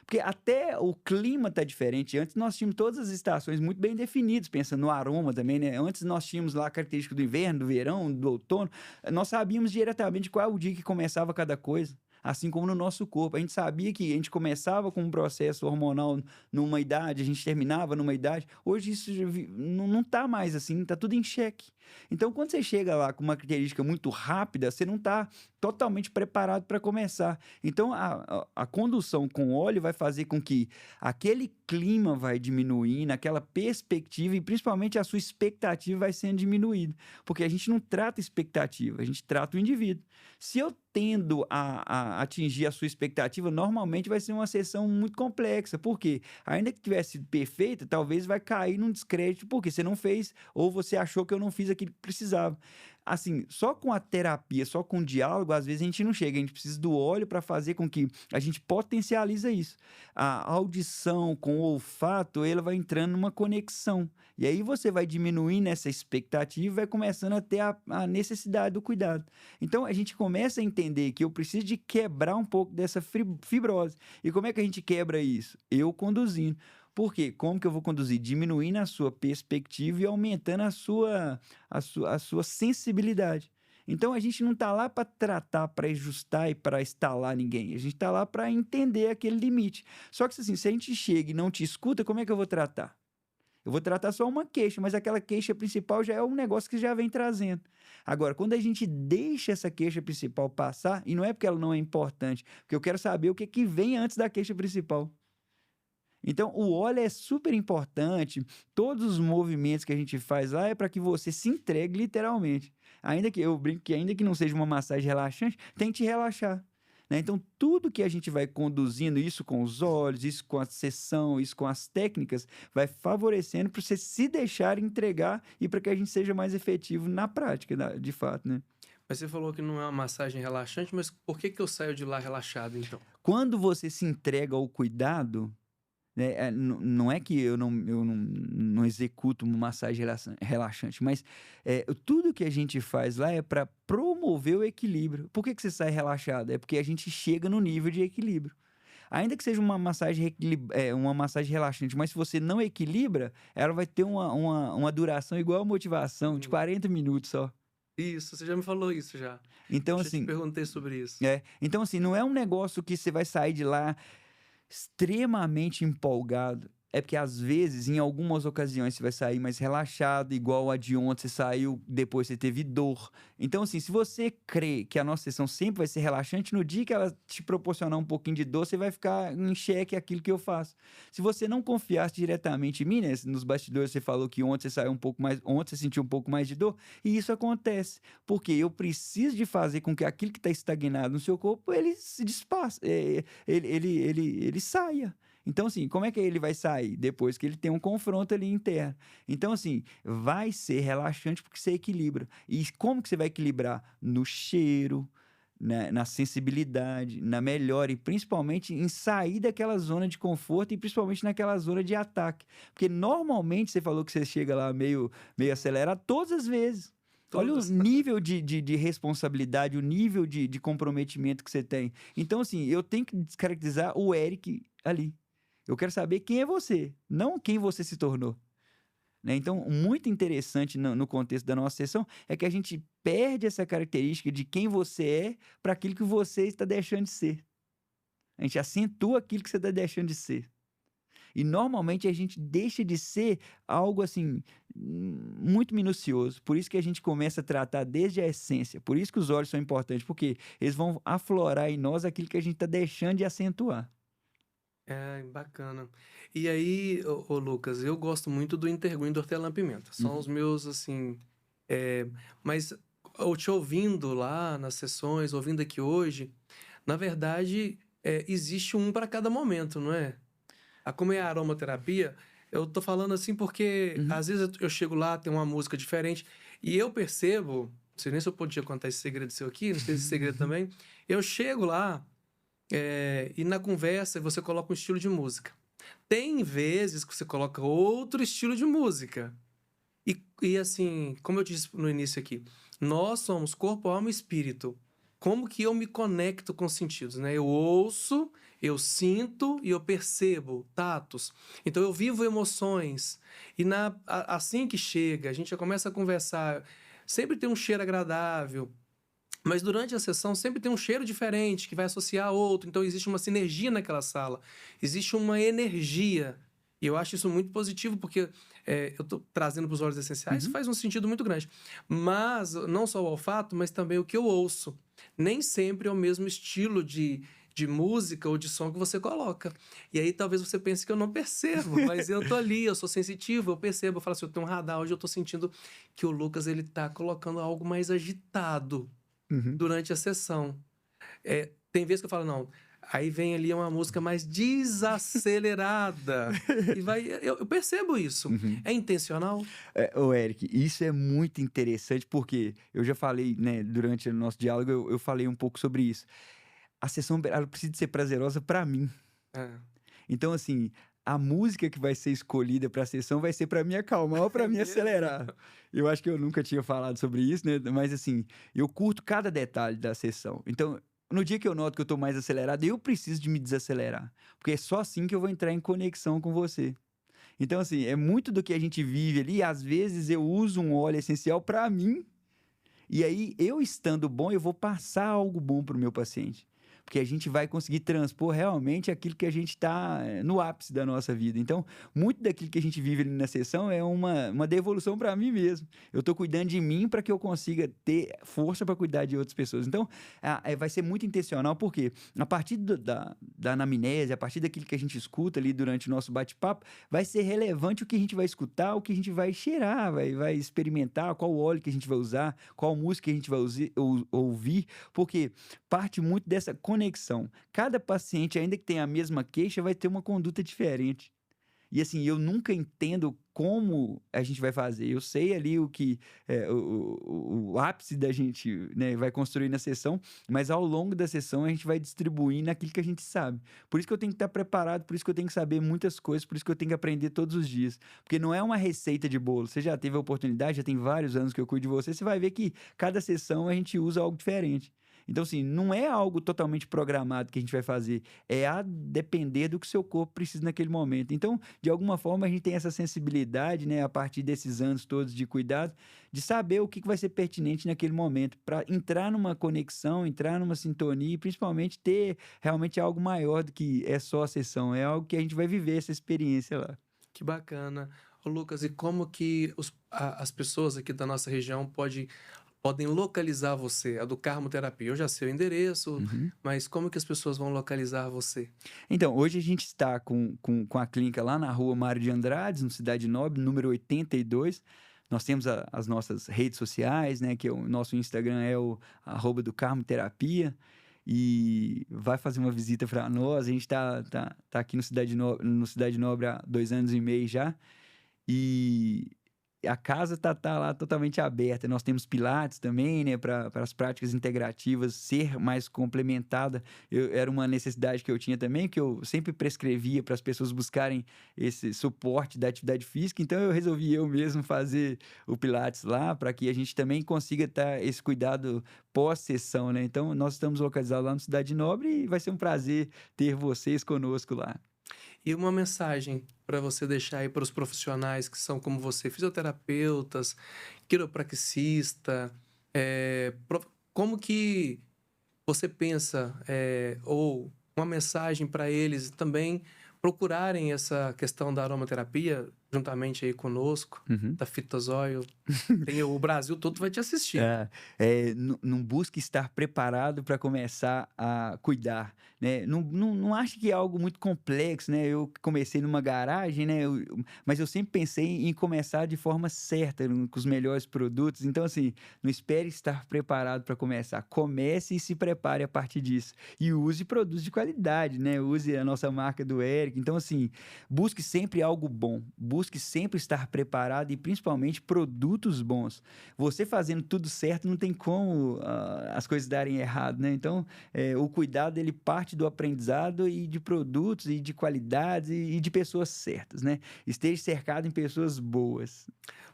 Porque até o clima está diferente. Antes nós tínhamos todas as estações muito bem definidas, pensando no aroma também, né? Antes nós tínhamos lá a característica do inverno, do verão, do outono. Nós sabíamos diretamente qual é o dia que começava cada coisa. Assim como no nosso corpo. A gente sabia que a gente começava com um processo hormonal numa idade, a gente terminava numa idade. Hoje isso não está mais assim, está tudo em xeque. Então, quando você chega lá com uma característica muito rápida, você não está totalmente preparado para começar. Então, a condução com óleo vai fazer com que aquele clima vai diminuindo, aquela perspectiva e principalmente a sua expectativa vai sendo diminuída. Porque a gente não trata expectativa, a gente trata o indivíduo. Se eu tendo a atingir a sua expectativa, normalmente vai ser uma sessão muito complexa. Por quê? Ainda que tivesse sido perfeita, talvez vai cair num descrédito porque você não fez ou você achou que eu não fiz aquilo que precisava. Assim, só com a terapia, só com o diálogo, às vezes a gente não chega. A gente precisa do óleo para fazer com que a gente potencialize isso. A audição com o olfato, ela vai entrando numa conexão. E aí você vai diminuindo essa expectativa e vai começando a ter a necessidade do cuidado. Então, a gente começa a entender que eu preciso de quebrar um pouco dessa fibrose. E como é que a gente quebra isso? Eu conduzindo. Por quê? Como que eu vou conduzir? Diminuindo a sua perspectiva e aumentando a sua sensibilidade. Então, a gente não está lá para tratar, para ajustar e para instalar ninguém. A gente está lá para entender aquele limite. Só que, assim, se a gente chega e não te escuta, como é que eu vou tratar? Eu vou tratar só uma queixa, mas aquela queixa principal já é um negócio que já vem trazendo. Agora, quando a gente deixa essa queixa principal passar, e não é porque ela não é importante, porque eu quero saber o que vem antes da queixa principal. Então, o óleo é super importante. Todos os movimentos que a gente faz lá é para que você se entregue literalmente. Ainda que eu brinco que ainda que não seja uma massagem relaxante, tente relaxar. Né? Então, tudo que a gente vai conduzindo, isso com os olhos, isso com a sessão, isso com as técnicas, vai favorecendo para você se deixar entregar e para que a gente seja mais efetivo na prática, de fato, né? Mas você falou que não é uma massagem relaxante, mas por que que eu saio de lá relaxado, então? Quando você se entrega ao cuidado, né, não é que eu não executo uma massagem relaxante, mas tudo que a gente faz lá é para promover o equilíbrio. Por que que você sai relaxado? É porque a gente chega no nível de equilíbrio. Ainda que seja uma massagem relaxante, mas se você não equilibra, ela vai ter uma duração igual a motivação, de 40 minutos só. Isso, você já me falou isso já. Então, Eu já te assim, perguntei sobre isso. então, assim, não é um negócio que você vai sair de lá extremamente empolgado. É porque, às vezes, em algumas ocasiões, você vai sair mais relaxado, igual a de ontem, você saiu, depois você teve dor. Então, assim, se você crê que a nossa sessão sempre vai ser relaxante, no dia que ela te proporcionar um pouquinho de dor, você vai ficar em xeque aquilo que eu faço. Se você não confiasse diretamente em mim, né? Nos bastidores você falou que ontem você saiu um pouco mais, ontem você sentiu um pouco mais de dor, e isso acontece. Porque eu preciso de fazer com que aquilo que está estagnado no seu corpo, ele se despace, ele saia. Então, assim, como é que ele vai sair? Depois que ele tem um confronto ali interno. Então, assim, vai ser relaxante porque você equilibra. E como que você vai equilibrar? No cheiro, né, na sensibilidade, na melhora e principalmente em sair daquela zona de conforto e principalmente naquela zona de ataque. Porque normalmente você falou que você chega lá meio acelerado todas as vezes. Olha o Todas. nível de responsabilidade, o nível de comprometimento que você tem. Então, assim, eu tenho que descaracterizar o Eric ali. Eu quero saber quem é você, não quem você se tornou. Né? Então, muito interessante no contexto da nossa sessão é que a gente perde essa característica de quem você é para aquilo que você está deixando de ser. A gente acentua aquilo que você está deixando de ser. E normalmente a gente deixa de ser algo assim muito minucioso. Por isso que a gente começa a tratar desde a essência. Por isso que os olhos são importantes, porque eles vão aflorar em nós aquilo que a gente está deixando de acentuar. É, bacana. E aí, ô Lucas, eu gosto muito do Interguin do Hortelã-Pimenta. São os meus, assim... mas eu te ouvindo lá nas sessões, ouvindo aqui hoje, na verdade, existe um para cada momento, não é? Como é a aromaterapia, eu tô falando assim porque às vezes eu chego lá, tem uma música diferente, e eu percebo, não sei nem se eu podia contar esse segredo seu aqui, não sei se é segredo também, eu chego lá... e na conversa você coloca um estilo de música. Tem vezes que você coloca outro estilo de música. E assim, como eu disse no início aqui, nós somos corpo, alma e espírito. Como que eu me conecto com os sentidos, né? Eu ouço, eu sinto e eu percebo tatos. Então eu vivo emoções. E assim que chega, a gente já começa a conversar. Sempre tem um cheiro agradável. Mas durante a sessão sempre tem um cheiro diferente que vai associar a outro. Então existe uma sinergia naquela sala. Existe uma energia. E eu acho isso muito positivo, porque eu estou trazendo para os óleos essenciais, faz um sentido muito grande. Mas não só o olfato, mas também o que eu ouço. Nem sempre é o mesmo estilo de música ou de som que você coloca. E aí talvez você pense que eu não percebo, mas eu tô ali, eu sou sensitivo, eu percebo. Eu falo assim, eu tenho um radar, hoje eu tô sentindo que o Lucas ele tá colocando algo mais agitado durante a sessão. Tem vezes que eu falo, não, aí vem ali uma música mais desacelerada. E vai, eu percebo isso. É intencional? Ô, Eric, isso é muito interessante porque eu já falei, né, durante o nosso diálogo, eu falei um pouco sobre isso. A sessão ela precisa ser prazerosa para mim. Então, assim, a música que vai ser escolhida para a sessão vai ser para me acalmar ou para me acelerar. Eu acho que eu nunca tinha falado sobre isso, né? Mas, assim, eu curto cada detalhe da sessão. Então, no dia que eu noto que eu tô mais acelerado, eu preciso de me desacelerar. Porque é só assim que eu vou entrar em conexão com você. Então, assim, é muito do que a gente vive ali. Às vezes eu uso um óleo essencial para mim. E aí, eu estando bom, eu vou passar algo bom pro meu paciente. porque a gente vai conseguir transpor realmente aquilo que a gente está no ápice da nossa vida. Então, muito daquilo que a gente vive ali na sessão é uma devolução para mim mesmo. Eu estou cuidando de mim para que eu consiga ter força para cuidar de outras pessoas. Então, vai ser muito intencional, porque a partir da anamnese, a partir daquilo que a gente escuta ali durante o nosso bate-papo, vai ser relevante o que a gente vai escutar, o que a gente vai cheirar, vai experimentar, qual óleo que a gente vai usar, qual música que a gente vai ouvir, porque parte muito dessa conexão. Cada paciente, ainda que tenha a mesma queixa, vai ter uma conduta diferente. E assim, eu nunca entendo como a gente vai fazer. Eu sei ali o que o ápice da gente, né, vai construir na sessão, mas ao longo da sessão a gente vai distribuindo aquilo que a gente sabe. Por isso que eu tenho que estar preparado, por isso que eu tenho que saber muitas coisas, por isso que eu tenho que aprender todos os dias. Porque não é uma receita de bolo. Você já teve a oportunidade, já tem vários anos que eu cuido de você, você vai ver que cada sessão a gente usa algo diferente. Então, assim, não é algo totalmente programado que a gente vai fazer, é a depender do que o seu corpo precisa naquele momento. Então, de alguma forma, a gente tem essa sensibilidade, né, a partir desses anos todos de cuidado, de saber o que vai ser pertinente naquele momento, para entrar numa conexão, entrar numa sintonia e principalmente ter realmente algo maior do que é só a sessão, é algo que a gente vai viver essa experiência lá. Que bacana. Ô, Lucas, e como que as pessoas aqui da nossa região podem localizar você? A do Carmoterapia, eu já sei o endereço, Uhum. mas como que as pessoas vão localizar você? Então, hoje a gente está com a clínica lá na rua Mário de Andrades, no Cidade Nobre, número 82. Nós temos as nossas redes sociais, né? Que o nosso Instagram é o @ do Carmoterapia. E vai fazer uma visita para nós. A gente tá aqui no Cidade Nobre há 2 anos e meio já. E a casa tá lá totalmente aberta. Nós temos pilates também, né, para as práticas integrativas ser mais complementada. Era uma necessidade que eu tinha também, que eu sempre prescrevia para as pessoas buscarem esse suporte da atividade física. Então eu resolvi eu mesmo fazer o pilates lá, para que a gente também consiga ter esse cuidado pós-sessão, né? Então nós estamos localizados lá no Cidade Nobre e vai ser um prazer ter vocês conosco lá. E uma mensagem para você deixar aí para os profissionais que são como você, fisioterapeutas, quiropraxista, como que você pensa, ou uma mensagem para eles também procurarem essa questão da aromaterapia juntamente aí conosco, Uhum. da Fitozoil. O Brasil todo vai te assistir. Não busque estar preparado para começar a cuidar, né? Não acho que é algo muito complexo, né? Eu comecei numa garagem, né? Mas eu sempre pensei em começar de forma certa, com os melhores produtos. Então, assim, não espere estar preparado para começar. Comece e se prepare a partir disso. E use produtos de qualidade, né? Use a nossa marca do Eric. Então, assim, busque sempre algo bom. Busque sempre estar preparado e, principalmente, produtos bons. Você fazendo tudo certo, não tem como as coisas darem errado, né? Então, o cuidado, ele parte do aprendizado e de produtos e de qualidades e de pessoas certas, né? Esteja cercado em pessoas boas.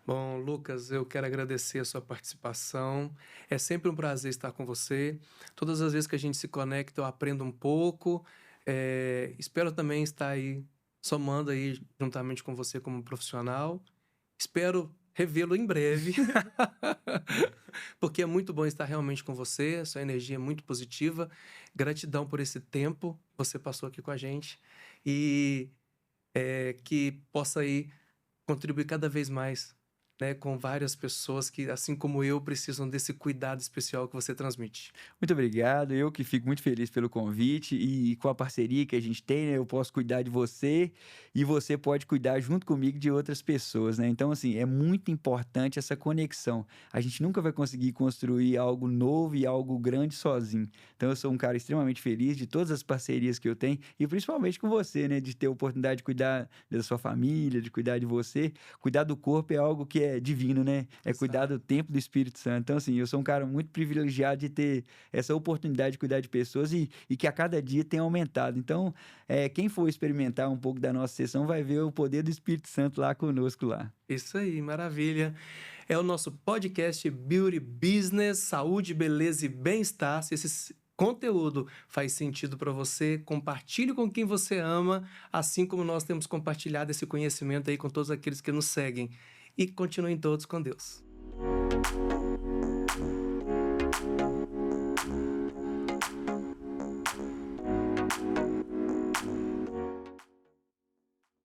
Bom, Lucas, eu quero agradecer a sua participação. É sempre um prazer estar com você. Todas as vezes que a gente se conecta, eu aprendo um pouco. Espero também estar aí somando aí juntamente com você como profissional. Espero revê-lo em breve, porque é muito bom estar realmente com você. Sua energia é muito positiva. Gratidão por esse tempo que você passou aqui com a gente e que possa aí contribuir cada vez mais, né, com várias pessoas que, assim como eu, precisam desse cuidado especial que você transmite. Muito obrigado. Eu que fico muito feliz pelo convite e com a parceria que a gente tem, né? Eu posso cuidar de você e você pode cuidar junto comigo de outras pessoas, né? Então, assim, é muito importante essa conexão. A gente nunca vai conseguir construir algo novo e algo grande sozinho. Então, eu sou um cara extremamente feliz de todas as parcerias que eu tenho e principalmente com você, né? De ter a oportunidade de cuidar da sua família, de cuidar de você. Cuidar do corpo é algo que é divino, né? É cuidar do tempo do Espírito Santo. Então, assim, eu sou um cara muito privilegiado de ter essa oportunidade de cuidar de pessoas e que a cada dia tem aumentado. Então, quem for experimentar um pouco da nossa sessão vai ver o poder do Espírito Santo lá conosco lá. Isso aí, maravilha. É o nosso podcast Beauty Business, saúde, beleza e bem-estar. Se esse conteúdo faz sentido para você, compartilhe com quem você ama, assim como nós temos compartilhado esse conhecimento aí com todos aqueles que nos seguem. E continuem todos com Deus.